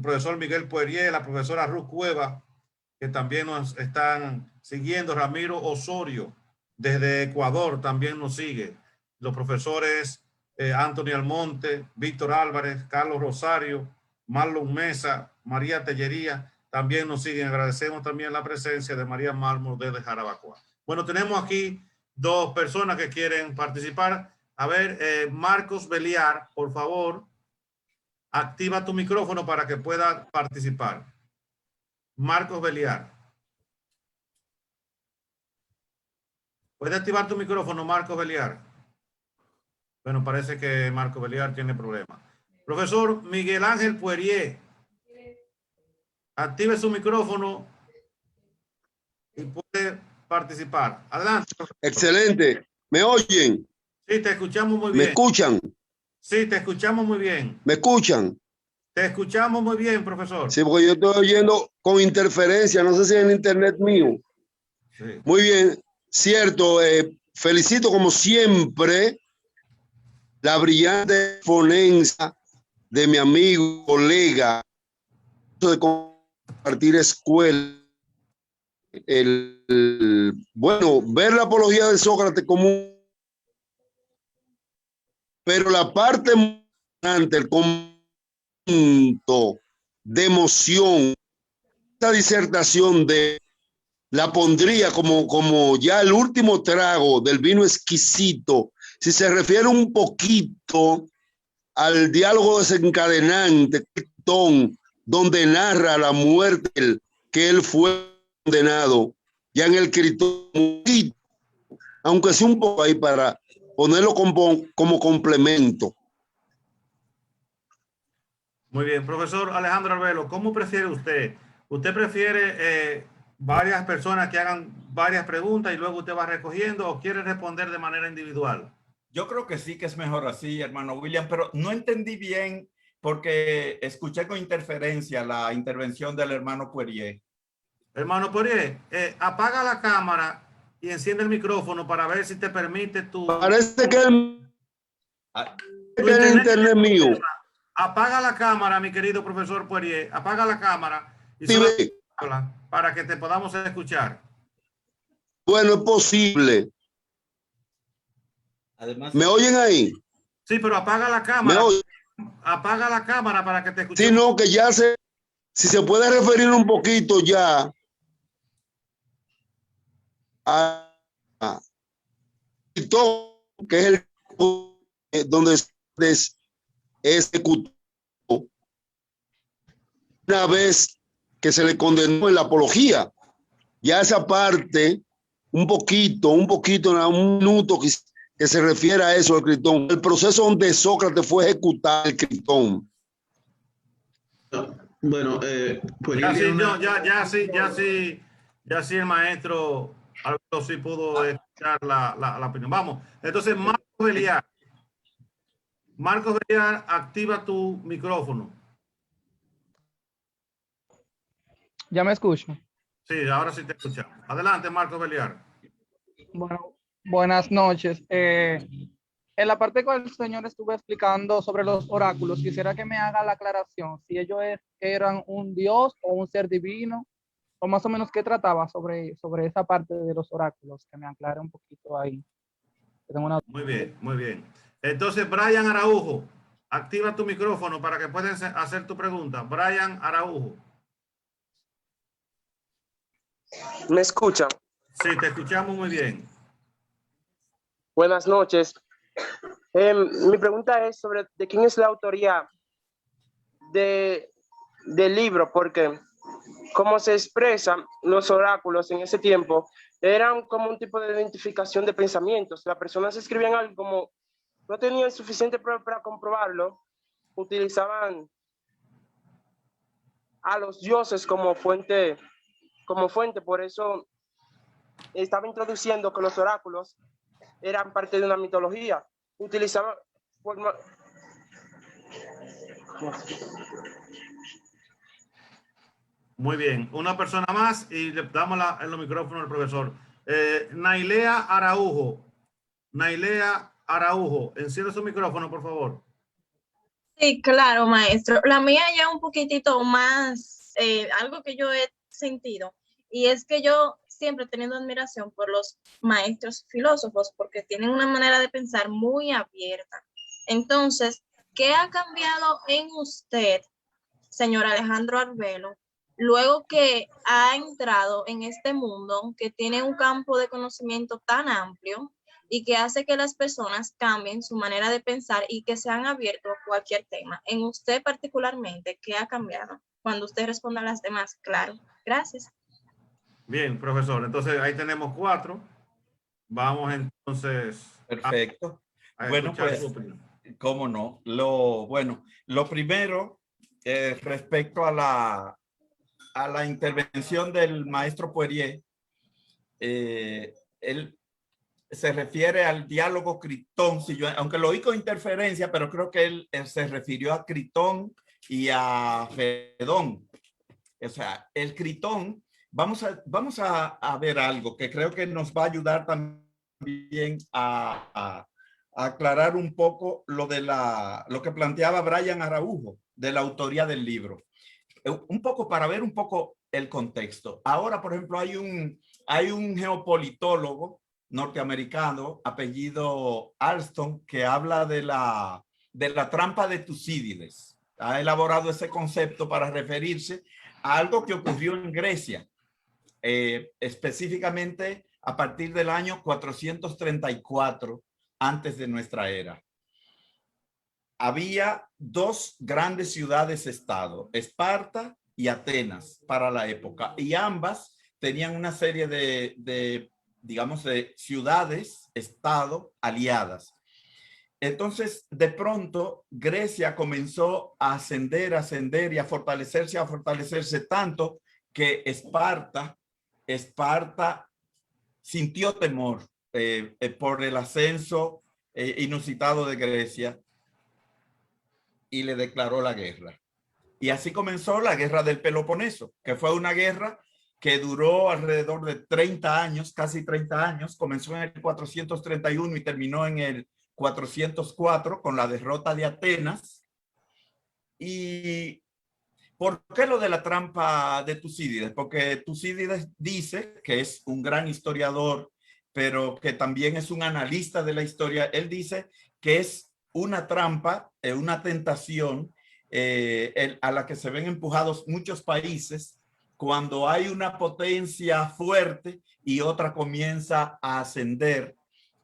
profesor Miguel Poirier, la profesora Ruth Cueva, que también nos están siguiendo. Ramiro Osorio, desde Ecuador, también nos sigue. Los profesores Anthony Almonte, Víctor Álvarez, Carlos Rosario, Marlon Mesa, María Tellería, también nos siguen. Agradecemos también la presencia de María Mármol desde Jarabacoa. Bueno, tenemos aquí 2 personas que quieren participar. A ver, Marcos Beliar, por favor, activa tu micrófono para que pueda participar. Marcos Beliar. ¿Puede activar tu micrófono, Marcos Beliar? Bueno, parece que Marcos Beliar tiene problemas. Profesor Miguel Ángel Poirier, active su micrófono y puede participar. Adelante. Excelente. ¿Me oyen? Sí, te escuchamos muy bien. ¿Me escuchan? Sí, te escuchamos muy bien. ¿Me escuchan? Te escuchamos muy bien, profesor. Sí, porque yo estoy oyendo con interferencia, no sé si es en internet mío. Sí. Muy bien, cierto. Felicito como siempre la brillante ponencia de mi amigo, colega, de compartir escuela. Bueno, ver la apología de Sócrates como, pero la parte importante, el conjunto de emoción, esta disertación la pondría como ya el último trago del vino exquisito, si se refiere un poquito al diálogo desencadenante, donde narra la muerte que él fue condenado, ya en el Critón, aunque sea un poco ahí para ponerlo como complemento. Muy bien, profesor Alejandro Arbelo, ¿cómo prefiere usted? ¿Usted prefiere varias personas que hagan varias preguntas y luego usted va recogiendo o quiere responder de manera individual? Yo creo que sí que es mejor así, hermano William, pero no entendí bien porque escuché con interferencia la intervención del hermano Poirier. Hermano Poirier, apaga la cámara y enciende el micrófono para ver si te permite tu... Parece que el internet mío. Apaga la cámara, mi querido profesor Poirier. Apaga la cámara y solo habla para que te podamos escuchar. Bueno, es posible. Además, ¿me oyen ahí? Sí, pero apaga la cámara. Apaga la cámara para que te escuchemos. Sí, no, que ya si se puede referir un poquito ya a que es el donde es ejecutado una vez que se le condenó en la apología. Ya esa parte, un poquito, un minuto que se refiere a eso, el Critón. El proceso donde Sócrates fue ejecutado, el Critón. Bueno, pues ya sí, el maestro Alberto sí pudo escuchar la opinión. Vamos, entonces Marcos Beliar, activa tu micrófono. ¿Ya me escucho? Sí, ahora sí te escuchamos. Adelante, Marcos Beliar. Bueno, buenas noches. En la parte que el señor estuvo explicando sobre los oráculos, quisiera que me haga la aclaración si ellos eran un dios o un ser divino, o más o menos qué trataba sobre esa parte de los oráculos, que me aclare un poquito ahí. Muy bien, muy bien. Entonces, Brian Araujo, activa tu micrófono para que puedas hacer tu pregunta. Brian Araujo. ¿Me escuchan? Sí, te escuchamos muy bien. Buenas noches. Mi pregunta es sobre de quién es la autoría del libro, porque como se expresan los oráculos en ese tiempo, eran como un tipo de identificación de pensamientos. Las personas escribían algo como no tenían suficiente prueba para comprobarlo, utilizaban a los dioses como fuente. Por eso estaba introduciendo que los oráculos eran parte de una mitología. Utilizaban Muy bien. Una persona más y le damos el micrófono al profesor. Nailea Araujo. Nailea Araujo. Enciende su micrófono, por favor. Sí, claro, maestro. La mía ya un poquitito más, algo que yo he sentido, y es que yo siempre he tenido admiración por los maestros filósofos porque tienen una manera de pensar muy abierta. Entonces, ¿qué ha cambiado en usted, señor Alejandro Arbelo, luego que ha entrado en este mundo que tiene un campo de conocimiento tan amplio y que hace que las personas cambien su manera de pensar y que sean abiertos a cualquier tema? En usted particularmente, ¿qué ha cambiado? Cuando usted responda a las demás, claro. Gracias. Bien, profesor. Entonces, ahí tenemos 4. Vamos entonces. Perfecto. A bueno, pues, su opinión. cómo no. Lo primero, respecto a la intervención del maestro Poirier, él se refiere al diálogo Critón, si yo, aunque lo oí con interferencia, pero creo que él se refirió a Critón y a Fedón. O sea, el Critón, vamos a ver algo que creo que nos va a ayudar también a aclarar un poco lo que planteaba Brian Araujo de la autoría del libro. Un poco para ver un poco el contexto. Ahora, por ejemplo, hay un geopolitólogo norteamericano apellido Alston que habla de la trampa de Tucídides. Ha elaborado ese concepto para referirse a algo que ocurrió en Grecia, específicamente a partir del año 434 antes de nuestra era. Había dos grandes ciudades-estado, Esparta y Atenas para la época, y ambas tenían una serie digamos, de ciudades-estado aliadas. Entonces, de pronto, Grecia comenzó a ascender y a fortalecerse tanto que Esparta sintió temor por el ascenso inusitado de Grecia y le declaró la guerra. Y así comenzó la guerra del Peloponeso, que fue una guerra que duró alrededor de 30 años, casi 30 años. Comenzó en el 431 y terminó en el 404 con la derrota de Atenas. ¿Y por qué lo de la trampa de Tucídides? Porque Tucídides dice, que es un gran historiador, pero que también es un analista de la historia. Él dice que es una trampa, una tentación a la que se ven empujados muchos países cuando hay una potencia fuerte y otra comienza a ascender.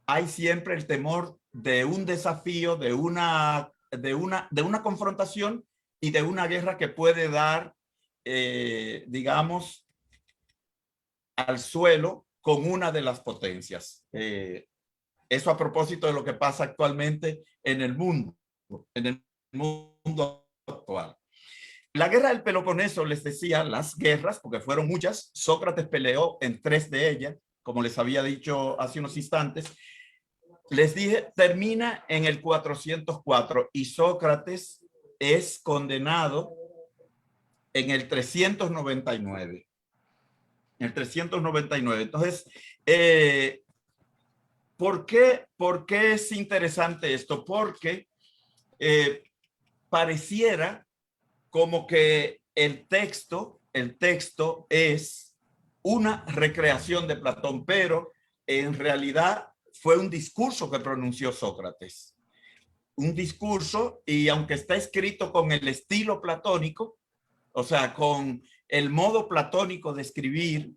Hay siempre el temor de un desafío, de una confrontación y de una guerra que puede dar, digamos, al suelo con una de las potencias. Eso a propósito de lo que pasa actualmente en el mundo actual. La guerra del Peloponeso, les decía, las guerras, porque fueron muchas. Sócrates peleó en 3 de ellas, como les había dicho hace unos instantes. Les dije, termina en el 404 y Sócrates es condenado en el 399. En el 399. Entonces, ¿por qué es interesante esto? Porque pareciera como que el texto es una recreación de Platón, pero en realidad fue un discurso que pronunció Sócrates. Un discurso, y aunque está escrito con el estilo platónico, o sea, con el modo platónico de escribir,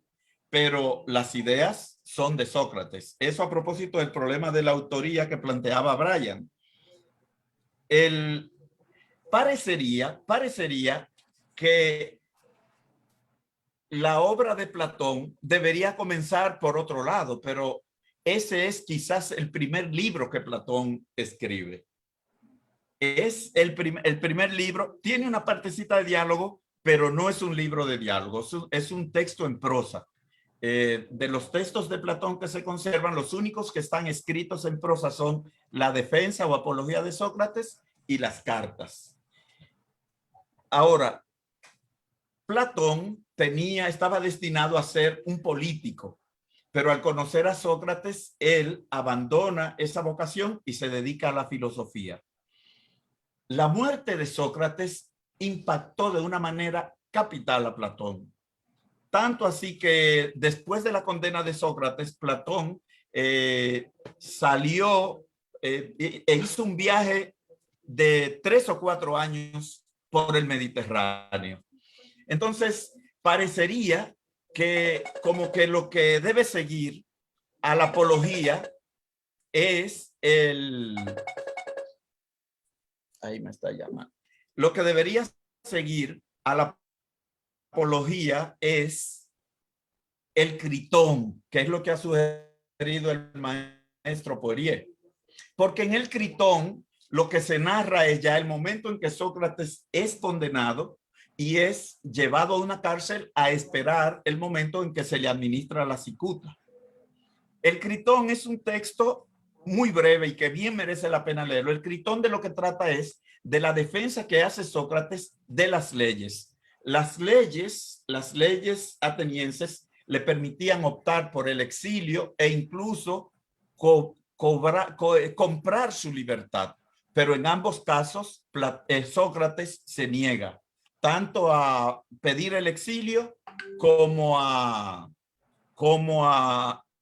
pero las ideas son de Sócrates. Eso a propósito del problema de la autoría que planteaba Brian. Parecería que la obra de Platón debería comenzar por otro lado, pero ese es quizás el primer libro que Platón escribe. Es el primer libro, tiene una partecita de diálogo, pero no es un libro de diálogo, es un texto en prosa. De los textos de Platón que se conservan, los únicos que están escritos en prosa son la defensa o apología de Sócrates y las cartas. Ahora, Platón estaba destinado a ser un político, pero al conocer a Sócrates, él abandona esa vocación y se dedica a la filosofía. La muerte de Sócrates impactó de una manera capital a Platón. Tanto así que después de la condena de Sócrates, Platón salió e hizo un viaje de 3 o 4 años por el Mediterráneo. Entonces, parecería que como que lo que debe seguir a la apología es ahí me está llamando. Lo que debería seguir a la apología es el Critón, que es lo que ha sugerido el maestro Poirier. Porque en el Critón lo que se narra es ya el momento en que Sócrates es condenado y es llevado a una cárcel a esperar el momento en que se le administra la cicuta. El Critón es un texto muy breve y que bien merece la pena leerlo. El Critón de lo que trata es de la defensa que hace Sócrates de las leyes. Las leyes atenienses le permitían optar por el exilio e incluso comprar su libertad. Pero en ambos casos, Sócrates se niega tanto a pedir el exilio como a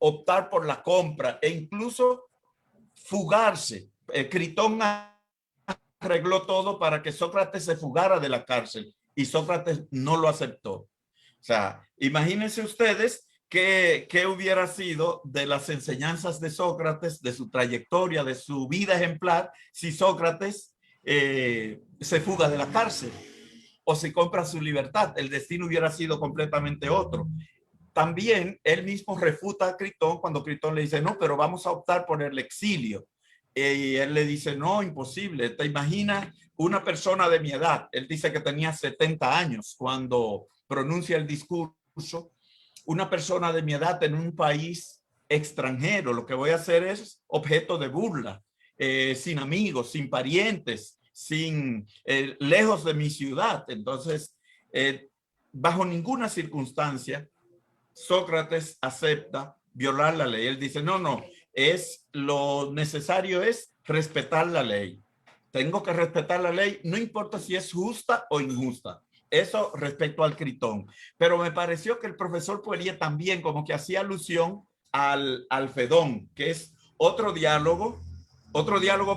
optar por la compra e incluso fugarse. Critón arregló todo para que Sócrates se fugara de la cárcel y Sócrates no lo aceptó. O sea, imagínense ustedes qué hubiera sido de las enseñanzas de Sócrates, de su trayectoria, de su vida ejemplar, si Sócrates se fuga de la cárcel o se compra su libertad. El destino hubiera sido completamente otro. También él mismo refuta a Critón cuando Critón le dice, no, pero vamos a optar por el exilio. Y él le dice, no, imposible. ¿Te imaginas una persona de mi edad? Él dice que tenía 70 años cuando pronuncia el discurso. Una persona de mi edad en un país extranjero, lo que voy a hacer es objeto de burla, sin amigos, sin parientes, lejos de mi ciudad. Entonces, bajo ninguna circunstancia, Sócrates acepta violar la ley. Él dice, no, lo necesario es respetar la ley. Tengo que respetar la ley, no importa si es justa o injusta. Eso respecto al Critón. Pero me pareció que el profesor Poirier también como que hacía alusión al Fedón, que es otro diálogo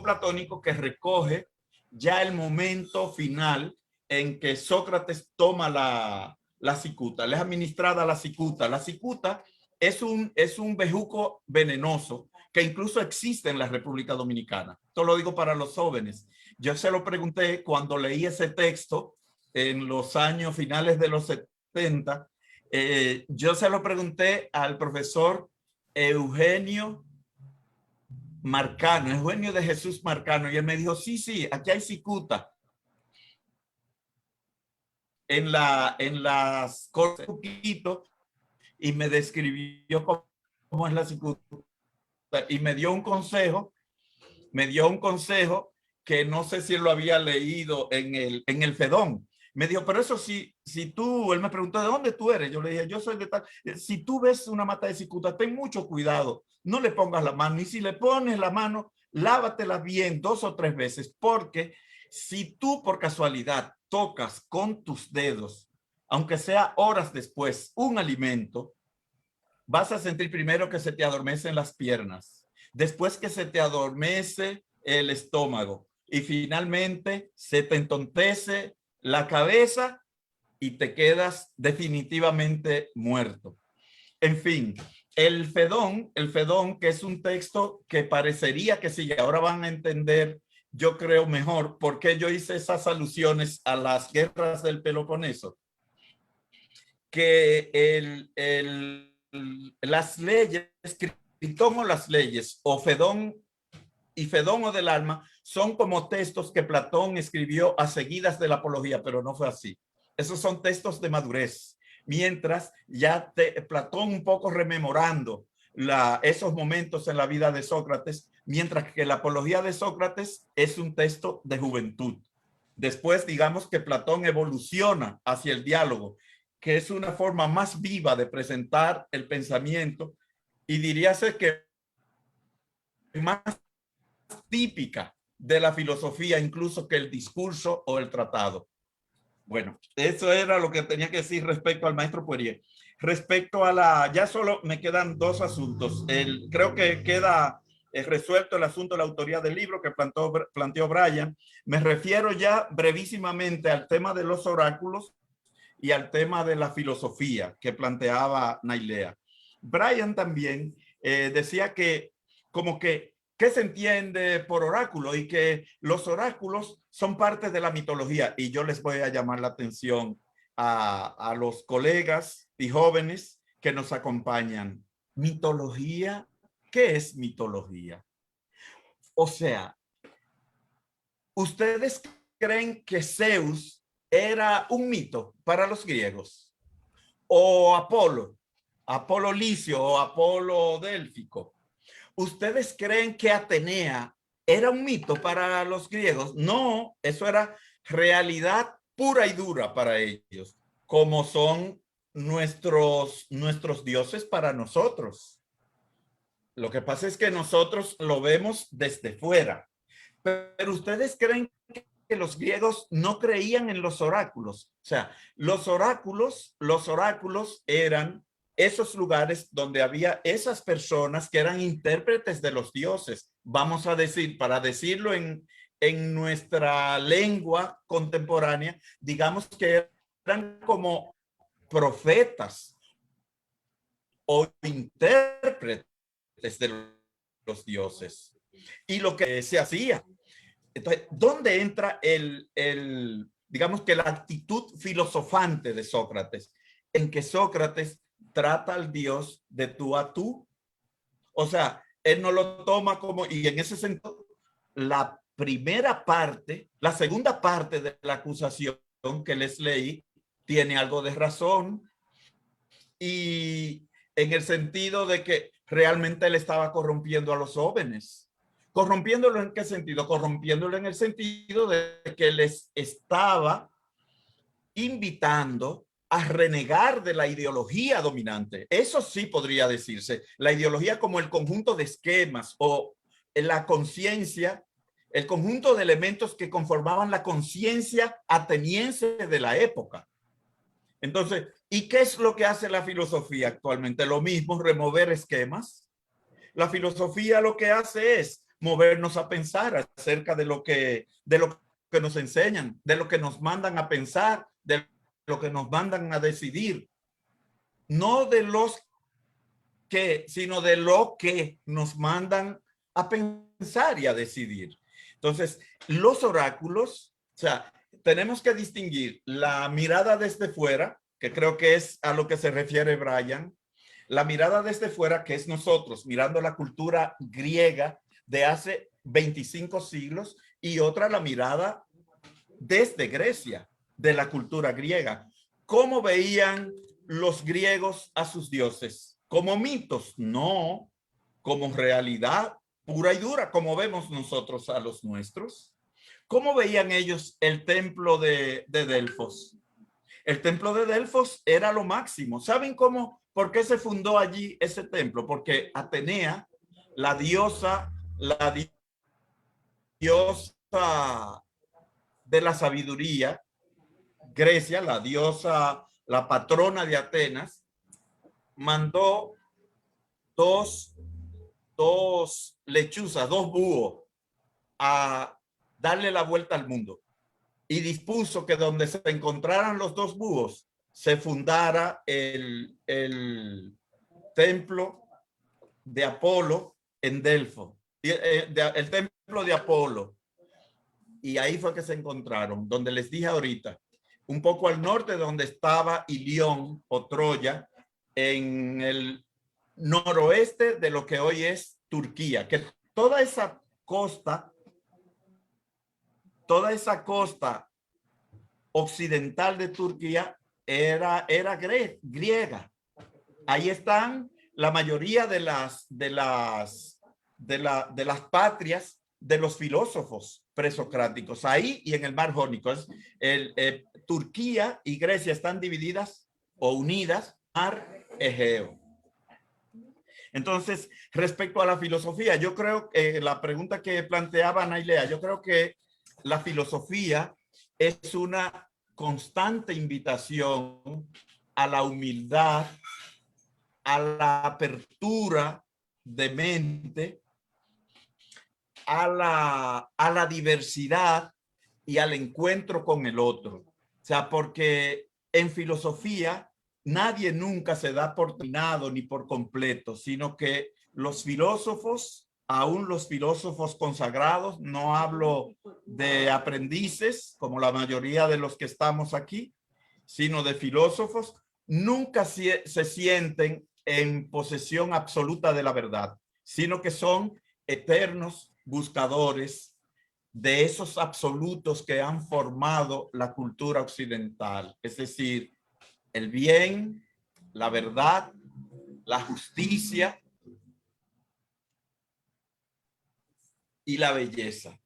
platónico que recoge ya el momento final en que Sócrates toma la cicuta. Le es administrada la cicuta. La cicuta es un bejuco venenoso que incluso existe en la República Dominicana. Esto lo digo para los jóvenes. Yo se lo pregunté cuando leí ese texto en los años finales de los 70. Yo se lo pregunté al profesor Eugenio de Jesús Marcano, y él me dijo, sí, aquí hay cicuta. En las cortes un poquito y me describió cómo es la cicuta y me dio un consejo que no sé si él lo había leído en el Fedón. Me dijo, pero eso si tú, él me preguntó, ¿de dónde tú eres? Yo le dije, yo soy de tal. Si tú ves una mata de cicuta, ten mucho cuidado, no le pongas la mano, y si le pones la mano, lávatela bien 2 o 3 veces, porque si tú por casualidad tocas con tus dedos, aunque sea horas después, un alimento, vas a sentir primero que se te adormecen las piernas, después que se te adormece el estómago y finalmente se te entontece la cabeza y te quedas definitivamente muerto. En fin, el Fedón, que es un texto que parecería que sí, ahora van a entender, yo creo mejor, por qué yo hice esas alusiones a las guerras del Peloponeso. Que las leyes, Critón o las leyes, o Fedón y Fedón o del alma, son como textos que Platón escribió a seguidas de la apología, pero no fue así. Esos son textos de madurez. Mientras ya Platón un poco rememorando esos momentos en la vida de Sócrates, mientras que la apología de Sócrates es un texto de juventud. Después, digamos que Platón evoluciona hacia el diálogo, que es una forma más viva de presentar el pensamiento y diríase que más típica de la filosofía incluso que el discurso o el tratado. Bueno, eso era lo que tenía que decir respecto al maestro Poirier. Respecto a ya solo me quedan 2 asuntos. Creo que queda resuelto el asunto de la autoría del libro que planteó Brian. Me refiero ya brevísimamente al tema de los oráculos y al tema de la filosofía que planteaba Nailea. Brian también decía que como que ¿qué se entiende por oráculo? Y que los oráculos son parte de la mitología. Y yo les voy a llamar la atención a los colegas y jóvenes que nos acompañan. ¿Mitología? ¿Qué es mitología? O sea, ¿ustedes creen que Zeus era un mito para los griegos? ¿O Apolo? Apolo Licio o Apolo Délfico. ¿Ustedes creen que Atenea era un mito para los griegos? No, eso era realidad pura y dura para ellos, como son nuestros dioses para nosotros. Lo que pasa es que nosotros lo vemos desde fuera. Pero ¿ustedes creen que los griegos no creían en los oráculos? O sea, los oráculos eran esos lugares donde había esas personas que eran intérpretes de los dioses. Vamos a decir, para decirlo en nuestra lengua contemporánea, digamos que eran como profetas o intérpretes de los dioses. Y lo que se hacía. Entonces, ¿dónde entra digamos que la actitud filosofante de Sócrates? En que Sócrates trata al Dios de tú a tú. O sea, él no lo toma como, y en ese sentido, la segunda parte de la acusación que les leí tiene algo de razón, y en el sentido de que realmente él estaba corrompiendo a los jóvenes. ¿Corrompiéndolo en qué sentido? Corrompiéndolo en el sentido de que les estaba invitando a renegar de la ideología dominante. Eso sí podría decirse. La ideología como el conjunto de esquemas o la conciencia, el conjunto de elementos que conformaban la conciencia ateniense de la época. Entonces, ¿y qué es lo que hace la filosofía actualmente? Lo mismo, remover esquemas. La filosofía lo que hace es movernos a pensar acerca de lo que nos enseñan, de lo que nos mandan a pensar, de lo que nos mandan a decidir. No de los que, sino de lo que nos mandan a pensar y a decidir. Entonces, los oráculos, o sea, tenemos que distinguir la mirada desde fuera, que creo que es a lo que se refiere Brian, la mirada desde fuera, que es nosotros mirando la cultura griega de hace 25 siglos, y otra la mirada desde Grecia, de la cultura griega. ¿Cómo veían los griegos a sus dioses? ¿Como mitos? No, como realidad pura y dura, como vemos nosotros a los nuestros. ¿Cómo veían ellos el templo de Delfos? El templo de Delfos era lo máximo. ¿Saben cómo? ¿Por qué se fundó allí ese templo? Porque Atenea, la diosa de la sabiduría, Grecia, la diosa, la patrona de Atenas, mandó dos lechuzas, dos búhos, a darle la vuelta al mundo, y dispuso que donde se encontraran los dos búhos se fundara el templo de Apolo en Delfo, el templo de Apolo. Y ahí fue que se encontraron, donde les dije ahorita, un poco al norte de donde estaba Ilión o Troya, en el noroeste de lo que hoy es Turquía, que toda esa costa occidental de Turquía era griega. Ahí están la mayoría de las patrias de los filósofos presocráticos, ahí y en el mar Jónico. Turquía y Grecia están divididas o unidas mar Egeo. Entonces, respecto a la filosofía, yo creo que la pregunta que planteaba Nailea, yo creo que la filosofía es una constante invitación a la humildad, a la apertura de mente, a la diversidad y al encuentro con el otro. O sea, porque en filosofía nadie nunca se da por terminado ni por completo, sino que los filósofos, aún los filósofos consagrados, no hablo de aprendices como la mayoría de los que estamos aquí, sino de filósofos, nunca se sienten en posesión absoluta de la verdad, sino que son eternos buscadores de esos absolutos que han formado la cultura occidental, es decir, el bien, la verdad la justicia y la belleza.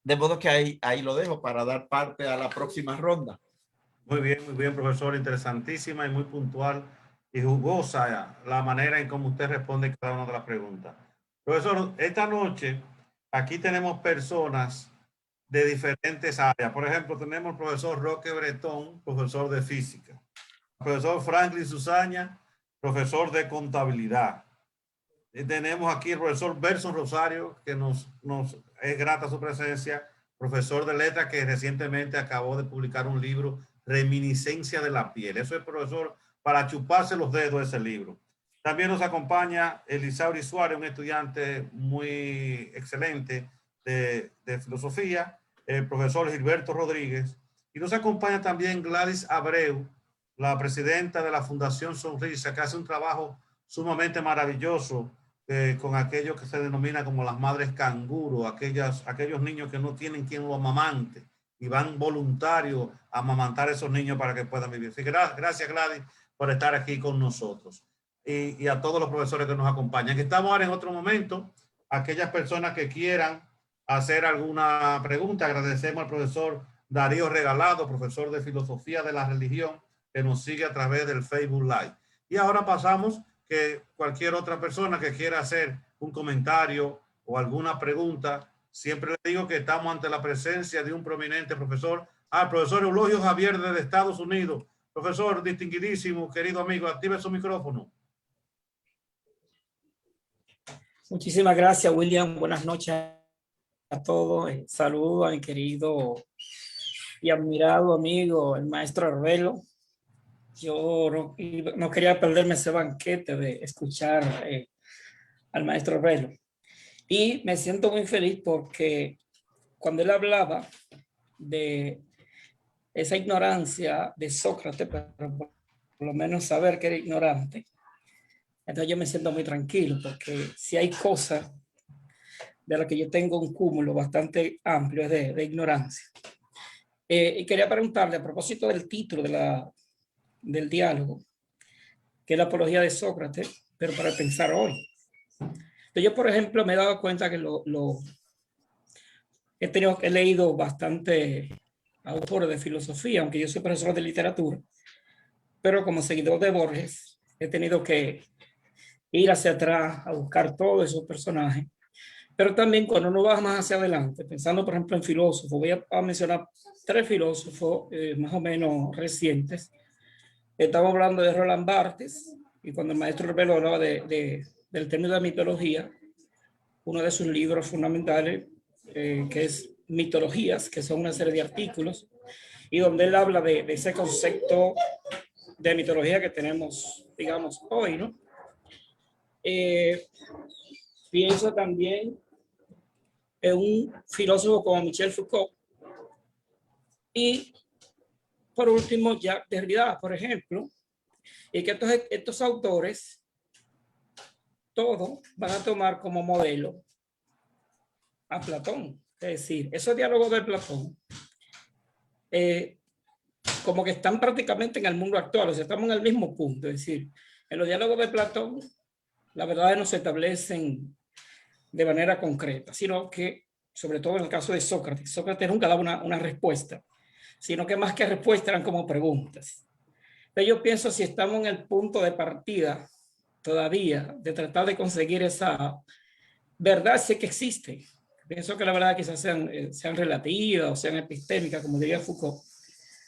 De modo que ahí lo dejo para dar parte a la próxima ronda. Muy bien, profesor. Interesantísima y muy puntual y jugosa la manera en cómo usted responde cada una de las preguntas. Profesor, esta noche aquí tenemos personas de diferentes áreas. Por ejemplo, tenemos al profesor Roque Bretón, profesor de física. El profesor Franklin Susaña, profesor de contabilidad. Y tenemos aquí el profesor Berson Rosario, que nos es grata su presencia, profesor de letras que recientemente acabó de publicar un libro, Reminiscencia de la piel. Eso es, profesor, para chuparse los dedos ese libro. También nos acompaña Elisauri Suárez, un estudiante muy excelente de filosofía, el profesor Gilberto Rodríguez, y nos acompaña también Gladys Abreu, la presidenta de la Fundación Sonrisa, que hace un trabajo sumamente maravilloso con aquello que se denomina como las madres canguro, aquellos niños que no tienen quien lo amamante y van voluntarios a amamantar a esos niños para que puedan vivir. Así que gracias, Gladys, por estar aquí con nosotros. Y a todos los profesores que nos acompañan. Que estamos ahora en otro momento. Aquellas personas que quieran hacer alguna pregunta, agradecemos al profesor Darío Regalado, profesor de Filosofía de la Religión, que nos sigue a través del Facebook Live. Y ahora pasamos que cualquier otra persona que quiera hacer un comentario o alguna pregunta, siempre le digo que estamos ante la presencia de un prominente profesor, al profesor Eulogio Javier desde Estados Unidos. Profesor distinguidísimo, querido amigo, active su micrófono. Muchísimas gracias, William. Buenas noches a todos. Saludo a mi querido y admirado amigo, el maestro Arbelo. Yo no quería perderme ese banquete de escuchar al maestro Arbelo. Y me siento muy feliz porque cuando él hablaba de esa ignorancia de Sócrates, pero por lo menos saber que era ignorante, entonces yo me siento muy tranquilo, porque si hay cosas de las que yo tengo un cúmulo bastante amplio es de ignorancia. Y quería preguntarle a propósito del título del diálogo, que es la apología de Sócrates, pero para pensar hoy. Entonces yo, por ejemplo, me he dado cuenta que he leído bastante autores de filosofía, aunque yo soy profesor de literatura, pero como seguidor de Borges he tenido que ir hacia atrás a buscar todos esos personajes. Pero también cuando uno va más hacia adelante, pensando por ejemplo en filósofos, voy a mencionar 3 filósofos más o menos recientes. Estamos hablando de Roland Barthes, y cuando el maestro Arbelo hablaba del término de mitología, uno de sus libros fundamentales, que es Mitologías, que son una serie de artículos, y donde él habla de ese concepto de mitología que tenemos, digamos, hoy, ¿no? Pienso también en un filósofo como Michel Foucault. Y por último, Jacques Derrida, por ejemplo, y que estos autores todos van a tomar como modelo a Platón. Es decir, esos diálogos de Platón como que están prácticamente en el mundo actual, o sea, estamos en el mismo punto. Es decir, en los diálogos de Platón las verdades no se establecen de manera concreta, sino que, sobre todo en el caso de Sócrates, Sócrates nunca daba una respuesta, sino que más que respuestas eran como preguntas. Entonces yo pienso, si estamos en el punto de partida todavía de tratar de conseguir esa verdad, sí que existe. Pienso que la verdad quizás sean relativas o sean epistémicas, como diría Foucault.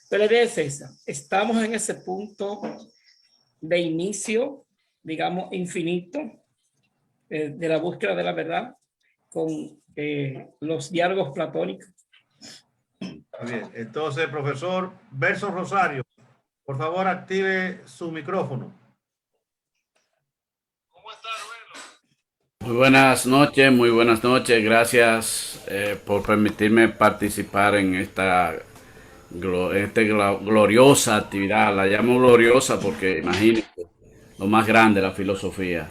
Pero la idea es esa. Estamos en ese punto de inicio, digamos, infinito, de la búsqueda de la verdad con los diálogos platónicos. Bien, entonces, profesor Berson Rosario, por favor, active su micrófono. ¿Cómo está, Arbelo? Muy buenas noches. Gracias por permitirme participar en esta gloriosa actividad. La llamo gloriosa porque, imagínate, lo más grande, la filosofía.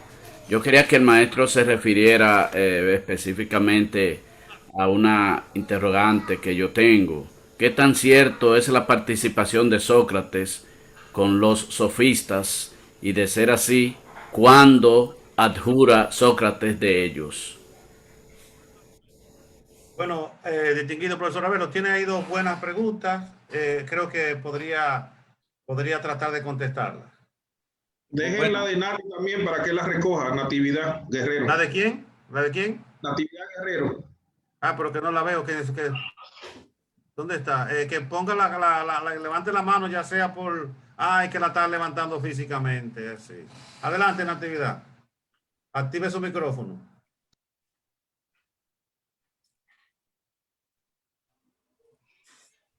Yo quería que el maestro se refiriera específicamente a una interrogante que yo tengo. ¿Qué tan cierto es la participación de Sócrates con los sofistas? Y de ser así, ¿cuándo adjura Sócrates de ellos? Bueno, distinguido profesor Arbelo, tiene ahí dos buenas preguntas. Creo que podría tratar de contestarlas. Déjenla de Nati también para que la recoja, Natividad Guerrero. ¿La de quién? ¿La de quién? Natividad Guerrero. Ah, pero que no la veo. ¿Dónde está? Que ponga levante la mano, ya sea por... Ay, que la está levantando físicamente. Así. Adelante, Natividad. Active su micrófono.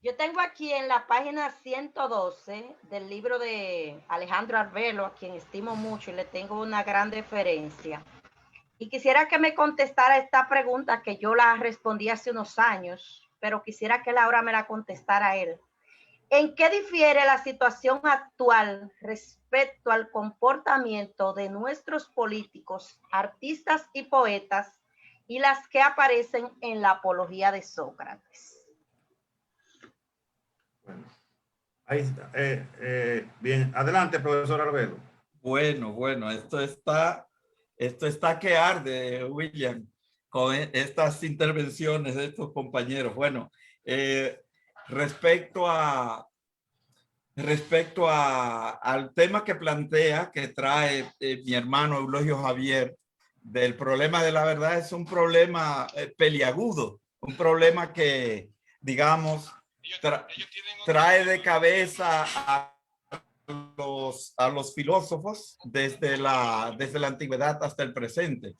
Yo tengo aquí en la página 112 del libro de Alejandro Arbelo, a quien estimo mucho y le tengo una gran deferencia. Y quisiera que me contestara esta pregunta que yo la respondí hace unos años, pero quisiera que él ahora me la contestara él. ¿En qué difiere la situación actual respecto al comportamiento de nuestros políticos, artistas y poetas y las que aparecen en la apología de Sócrates? Bueno, ahí está. Bien, adelante, profesor Arbelo. Bueno, esto está que arde, William, con estas intervenciones de estos compañeros. Bueno, respecto al tema que plantea, que trae mi hermano Eulogio Javier, del problema de la verdad, es un problema peliagudo, un problema que, digamos, trae de cabeza a los filósofos desde la antigüedad hasta el presente.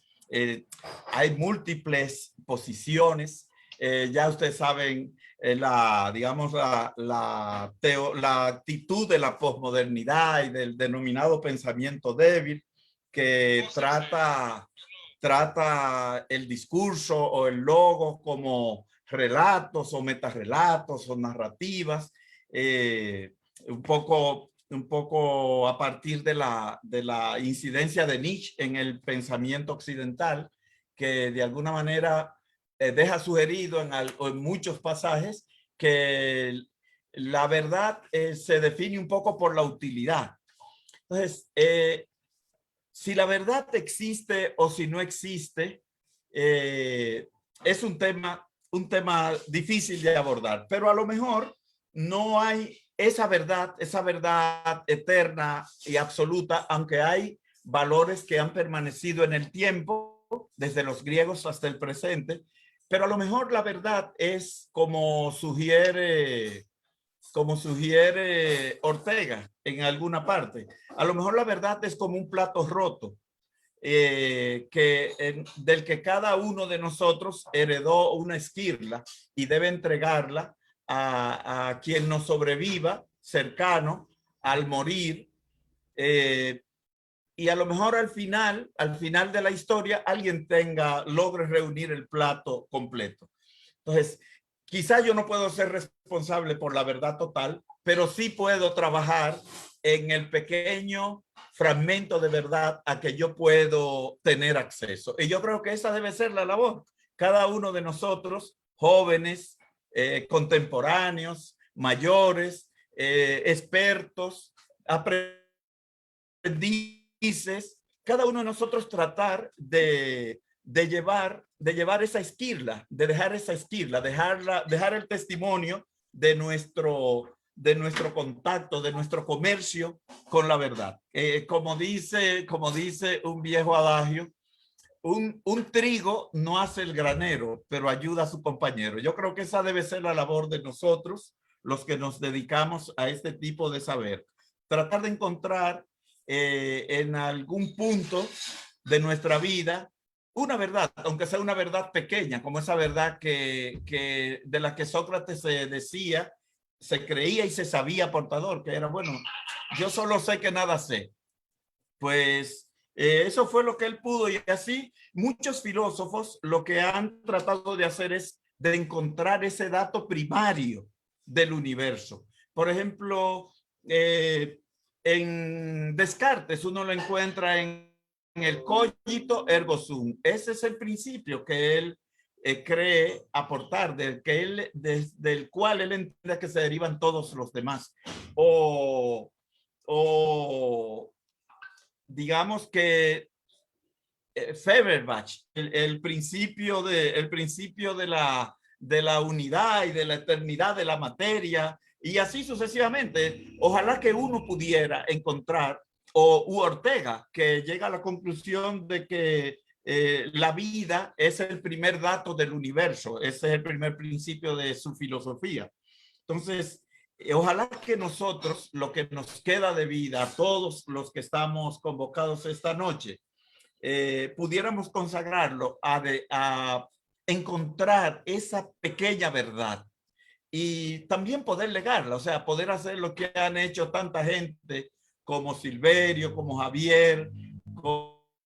Hay múltiples posiciones. Ya ustedes saben la actitud de la posmodernidad y del denominado pensamiento débil, que trata el discurso o el logo como relatos o metarrelatos o narrativas, un poco a partir de la incidencia de Nietzsche en el pensamiento occidental, que de alguna manera deja sugerido en muchos pasajes que la verdad se define un poco por la utilidad. Entonces, si la verdad existe o si no existe, es un tema difícil de abordar, pero a lo mejor no hay esa verdad eterna y absoluta, aunque hay valores que han permanecido en el tiempo, desde los griegos hasta el presente, pero a lo mejor la verdad es como sugiere Ortega en alguna parte. A lo mejor la verdad es como un plato roto, del que cada uno de nosotros heredó una esquirla y debe entregarla a quien nos sobreviva cercano al morir, y a lo mejor al final de la historia alguien logre reunir el plato completo. Entonces, quizá yo no puedo ser responsable por la verdad total, pero sí puedo trabajar en el pequeño fragmento de verdad a que yo puedo tener acceso. Y yo creo que esa debe ser la labor. Cada uno de nosotros, jóvenes, contemporáneos, mayores, expertos, aprendices, cada uno de nosotros tratar de llevar esa esquirla, de dejar esa esquirla, dejar el testimonio de nuestro contacto, de nuestro comercio con la verdad. Como dice un viejo adagio, un trigo no hace el granero, pero ayuda a su compañero. Yo creo que esa debe ser la labor de nosotros, los que nos dedicamos a este tipo de saber. Tratar de encontrar en algún punto de nuestra vida una verdad, aunque sea una verdad pequeña, como esa verdad de la que Sócrates decía, se creía y se sabía portador, que era, bueno, yo solo sé que nada sé. Pues eso fue lo que él pudo, y así muchos filósofos lo que han tratado de hacer es de encontrar ese dato primario del universo. Por ejemplo, en Descartes uno lo encuentra en el cogito ergo sum. Ese es el principio que él cree aportar, del cual él entiende que se derivan todos los demás. O digamos que Feuerbach, el principio de la unidad y de la eternidad de la materia, y así sucesivamente. Ojalá que uno pudiera encontrar, o Ortega, que llega a la conclusión de que la vida es el primer dato del universo, ese es el primer principio de su filosofía. Entonces, ojalá que nosotros, lo que nos queda de vida, todos los que estamos convocados esta noche, pudiéramos consagrarlo a encontrar esa pequeña verdad y también poder legarla, o sea, poder hacer lo que han hecho tanta gente como Silverio, como Javier,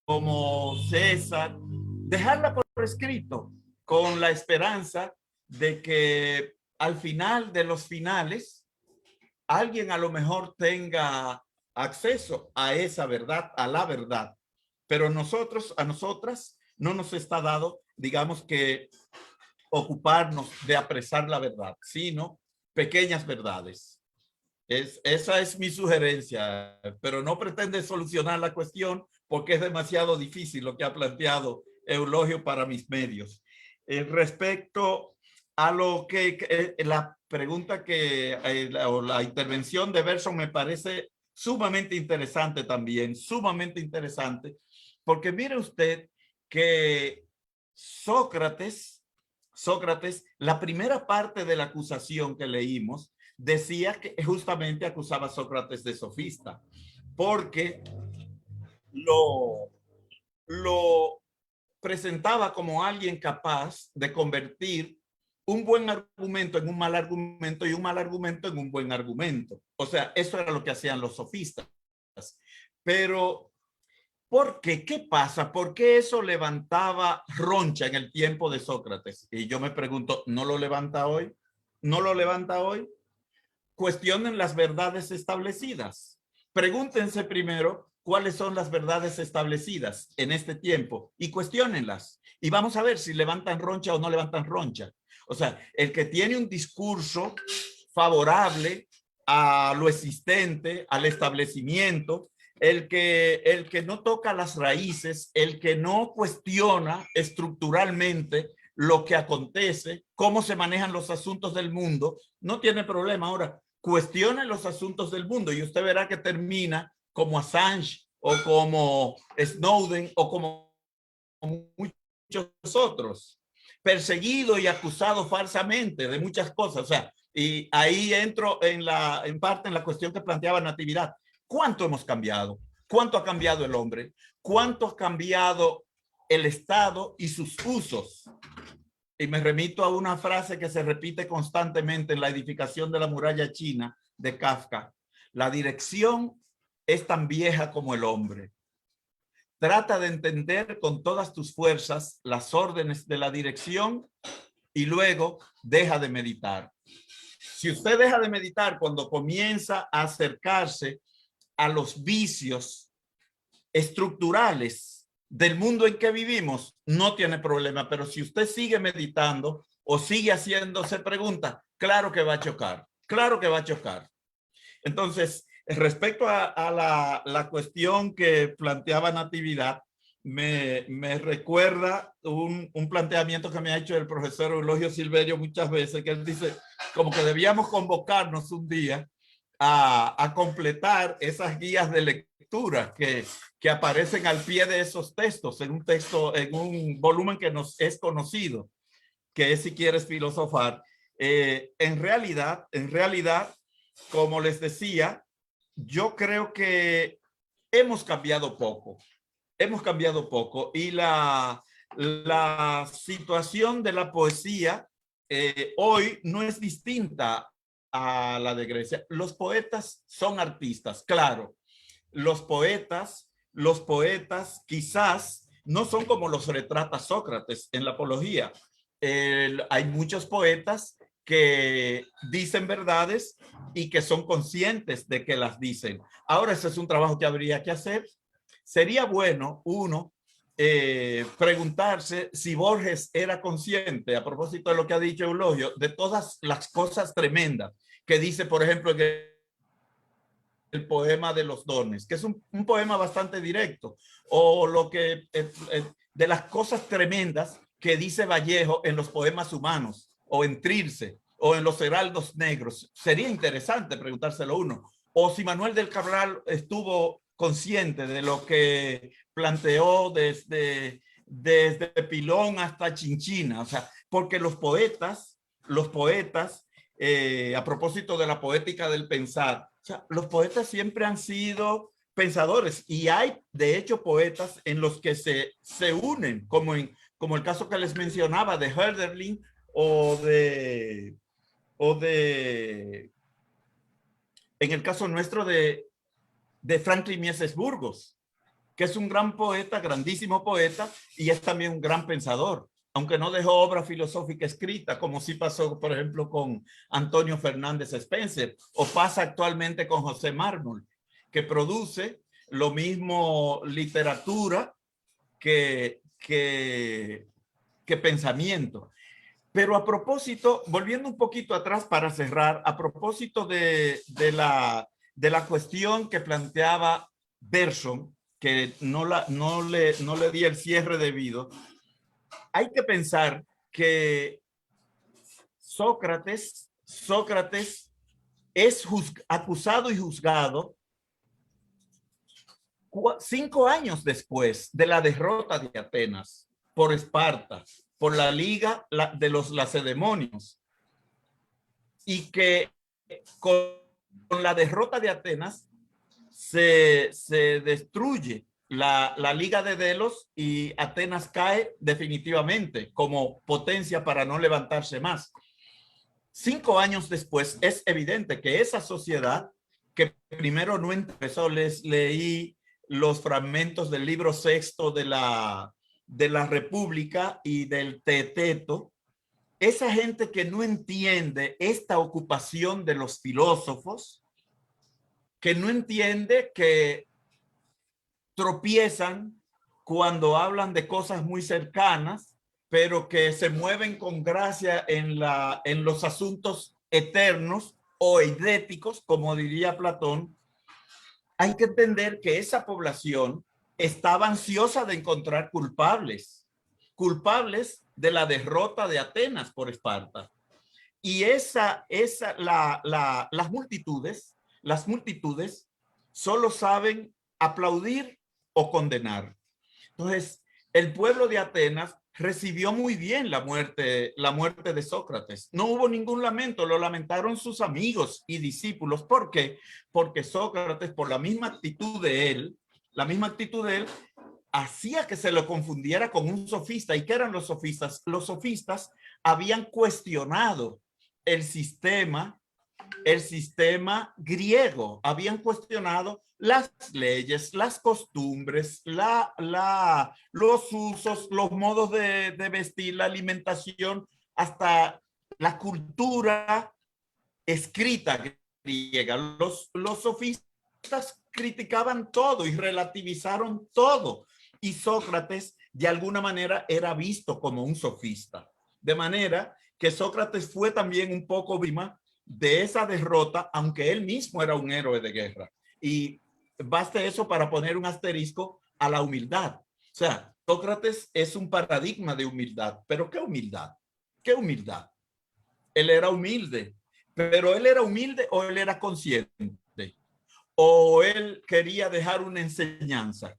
como César, dejarla por escrito con la esperanza de que al final de los finales alguien a lo mejor tenga acceso a esa verdad, a la verdad. Pero a nosotras no nos está dado, digamos que, ocuparnos de apresar la verdad, sino pequeñas verdades. Esa es mi sugerencia, pero no pretende solucionar la cuestión porque es demasiado difícil lo que ha planteado Eulogio para mis medios. Respecto a lo que la pregunta o la intervención de Bergson me parece sumamente interesante también, sumamente interesante, porque mire usted que Sócrates, la primera parte de la acusación que leímos, decía que justamente acusaba a Sócrates de sofista, porque lo presentaba como alguien capaz de convertir un buen argumento en un mal argumento y un mal argumento en un buen argumento. O sea, eso era lo que hacían los sofistas. Pero, ¿por qué? ¿Qué pasa? ¿Por qué eso levantaba roncha en el tiempo de Sócrates? Y yo me pregunto, ¿no lo levanta hoy? ¿No lo levanta hoy? Cuestionen las verdades establecidas. Pregúntense primero cuáles son las verdades establecidas en este tiempo y cuestiónenlas. Y vamos a ver si levantan roncha o no levantan roncha. O sea, el que tiene un discurso favorable a lo existente, al establecimiento, el que no toca las raíces, el que no cuestiona estructuralmente lo que acontece, cómo se manejan los asuntos del mundo, no tiene problema. Ahora, cuestione los asuntos del mundo y usted verá que termina como Assange o como Snowden o como muchos otros, perseguido y acusado falsamente de muchas cosas. O sea, y ahí entro en parte en la cuestión que planteaba Natividad. ¿Cuánto hemos cambiado? ¿Cuánto ha cambiado el hombre? ¿Cuánto ha cambiado el Estado y sus usos? Y me remito a una frase que se repite constantemente en La edificación de la muralla china de Kafka. La dirección es tan vieja como el hombre. Trata de entender con todas tus fuerzas las órdenes de la dirección y luego deja de meditar. Si usted deja de meditar cuando comienza a acercarse a los vicios estructurales del mundo en que vivimos, no tiene problema. Pero si usted sigue meditando o sigue haciéndose preguntas, claro que va a chocar. Claro que va a chocar. Entonces, respecto a la cuestión que planteaba Natividad, me recuerda un planteamiento que me ha hecho el profesor Eulogio Silverio muchas veces, que él dice como que debíamos convocarnos un día a completar esas guías de lectura que aparecen al pie de esos textos, en un volumen que nos es conocido, que es Si quieres filosofar. En realidad, como les decía, yo creo que hemos cambiado poco. Hemos cambiado poco y la situación de la poesía hoy no es distinta a la de Grecia. Los poetas son artistas, claro. Los poetas quizás no son como los retrata Sócrates en la Apología. Hay muchos poetas que dicen verdades y que son conscientes de que las dicen. Ahora, ese es un trabajo que habría que hacer. Sería bueno preguntarse si Borges era consciente, a propósito de lo que ha dicho Eulogio, de todas las cosas tremendas que dice, por ejemplo, en el poema de los dones, que es un poema bastante directo, o lo que de las cosas tremendas que dice Vallejo en los poemas humanos, o en Trilce, o en los heraldos negros. Sería interesante preguntárselo uno. O si Manuel del Cabral estuvo consciente de lo que planteó desde Pilón hasta Chinchina, o sea, porque los poetas, a propósito de la poética del pensar, o sea, los poetas siempre han sido pensadores, y hay de hecho poetas en los que se unen, como el caso que les mencionaba de Hölderlin en el caso nuestro de Franklin Mieses Burgos, que es un gran poeta, grandísimo poeta, y es también un gran pensador, aunque no dejó obra filosófica escrita, como sí pasó, por ejemplo, con Antonio Fernández Spencer, o pasa actualmente con José Mármol, que produce lo mismo literatura que pensamiento. Pero a propósito, volviendo un poquito atrás para cerrar, a propósito de la cuestión que planteaba Bergson, que no le di el cierre debido, hay que pensar que Sócrates es acusado y juzgado 5 años después de la derrota de Atenas por Esparta, por la Liga de los Lacedemonios, y que con la derrota de Atenas se destruye la Liga de Delos y Atenas cae definitivamente como potencia para no levantarse más. 5 años después es evidente que esa sociedad, que primero no empezó, les leí los fragmentos del libro sexto de la República y del Teeteto, esa gente que no entiende esta ocupación de los filósofos, que no entiende que tropiezan cuando hablan de cosas muy cercanas, pero que se mueven con gracia en los asuntos eternos o eidéticos, como diría Platón. Hay que entender que esa población estaba ansiosa de encontrar culpables de la derrota de Atenas por Esparta. Y las multitudes solo saben aplaudir o condenar. Entonces, el pueblo de Atenas recibió muy bien la muerte de Sócrates. No hubo ningún lamento, lo lamentaron sus amigos y discípulos. ¿Por qué? Porque Sócrates, por la misma actitud de él, hacía que se lo confundiera con un sofista. ¿Y qué eran los sofistas? Los sofistas habían cuestionado el sistema griego, habían cuestionado las leyes, las costumbres, los usos, los modos de vestir, la alimentación, hasta la cultura escrita griega. Los sofistas criticaban todo y relativizaron todo. Y Sócrates, de alguna manera, era visto como un sofista. De manera que Sócrates fue también un poco víctima de esa derrota, aunque él mismo era un héroe de guerra. Y baste eso para poner un asterisco a la humildad. O sea, Sócrates es un paradigma de humildad. ¿Pero qué humildad? ¿Qué humildad? Él era humilde, pero él era humilde o él era consciente, o él quería dejar una enseñanza.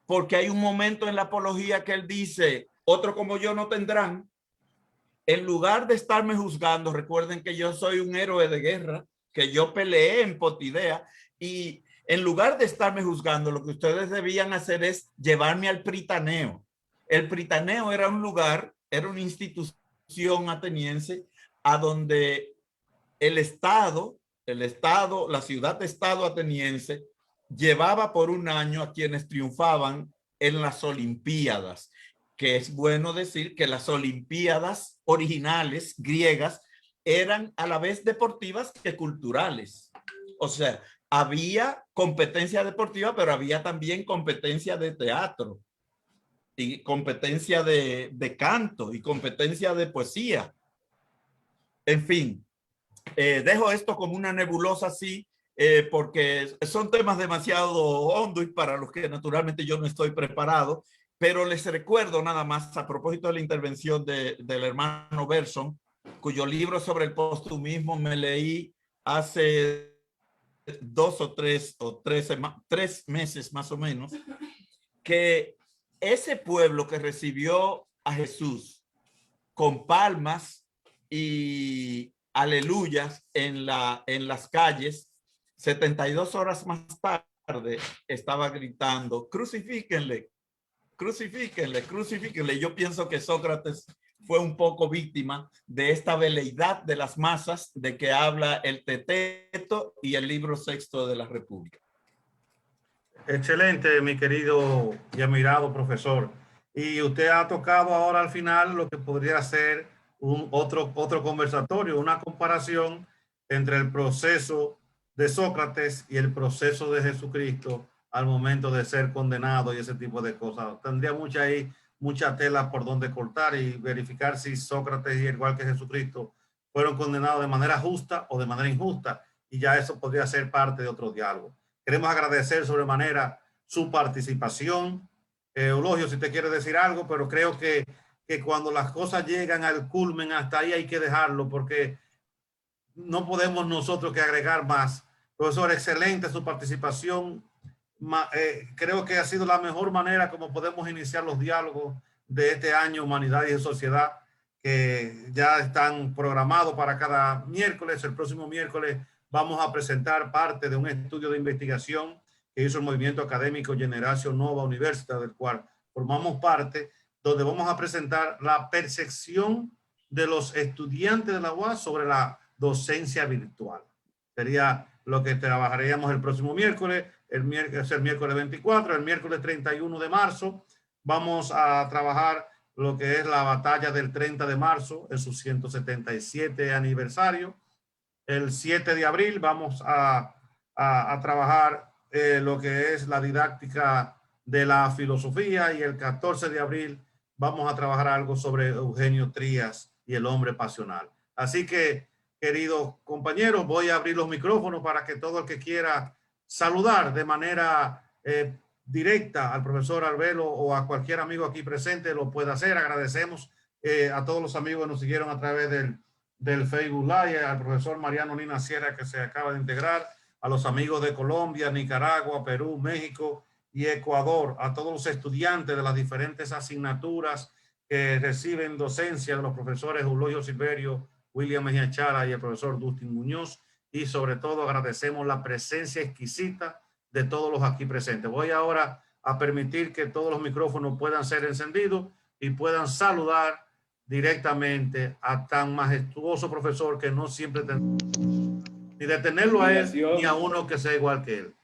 Porque hay un momento en la apología que él dice, otro como yo no tendrán. En lugar de estarme juzgando, recuerden que yo soy un héroe de guerra, que yo peleé en Potidea, y en lugar de estarme juzgando, lo que ustedes debían hacer es llevarme al Pritaneo. El Pritaneo era un lugar, era una institución ateniense a donde el Estado, la ciudad-estado ateniense, llevaba por un año a quienes triunfaban en las Olimpiadas, que es bueno decir que las Olimpiadas originales griegas eran a la vez deportivas que culturales. O sea, había competencia deportiva, pero había también competencia de teatro y competencia de canto y competencia de poesía. En fin, dejo esto como una nebulosa así porque son temas demasiado hondos y para los que naturalmente yo no estoy preparado, pero les recuerdo nada más a propósito de la intervención del hermano Berson, cuyo libro sobre el postumismo me leí hace 2 o 3 meses más o menos, que ese pueblo que recibió a Jesús con palmas y aleluyas en las calles, 72 horas más tarde estaba gritando, crucifíquenle, crucifíquenle, crucifíquenle. Yo pienso que Sócrates fue un poco víctima de esta veleidad de las masas de que habla el Teteto y el libro sexto de la República. Excelente, mi querido y admirado profesor. Y usted ha tocado ahora al final lo que podría ser otro conversatorio, una comparación entre el proceso de Sócrates y el proceso de Jesucristo al momento de ser condenado y ese tipo de cosas. Tendría mucha tela por donde cortar y verificar si Sócrates, igual que Jesucristo, fueron condenados de manera justa o de manera injusta. Y ya eso podría ser parte de otro diálogo. Queremos agradecer sobremanera su participación. Eulogio, si te quiere decir algo, pero creo que cuando las cosas llegan al culmen, hasta ahí hay que dejarlo, porque no podemos nosotros que agregar más. Profesor, excelente su participación. Creo que ha sido la mejor manera como podemos iniciar los diálogos de este año Humanidad y Sociedad, que ya están programados para cada miércoles. El próximo miércoles vamos a presentar parte de un estudio de investigación que hizo el movimiento académico Generación Nova Universidad, del cual formamos parte, donde vamos a presentar la percepción de los estudiantes de la UAS sobre la docencia virtual. Sería lo que trabajaríamos el próximo miércoles. El miércoles 24, el miércoles 31 de marzo. Vamos a trabajar lo que es la batalla del 30 de marzo, en su 177 aniversario. El 7 de abril vamos a trabajar lo que es la didáctica de la filosofía, y el 14 de abril vamos a trabajar algo sobre Eugenio Trías y el hombre pasional. Así que, queridos compañeros, voy a abrir los micrófonos para que todo el que quiera saludar de manera directa al profesor Arbelo o a cualquier amigo aquí presente lo pueda hacer. Agradecemos a todos los amigos que nos siguieron a través del Facebook Live, al profesor Mariano Nina Sierra, que se acaba de integrar, a los amigos de Colombia, Nicaragua, Perú, México y Ecuador, a todos los estudiantes de las diferentes asignaturas que reciben docencia de los profesores Eulogio Silverio, William Mejía Chara y el profesor Dustin Muñoz, y sobre todo agradecemos la presencia exquisita de todos los aquí presentes. Voy ahora a permitir que todos los micrófonos puedan ser encendidos y puedan saludar directamente a tan majestuoso profesor que no siempre ni detenerlo a él ni a uno que sea igual que él.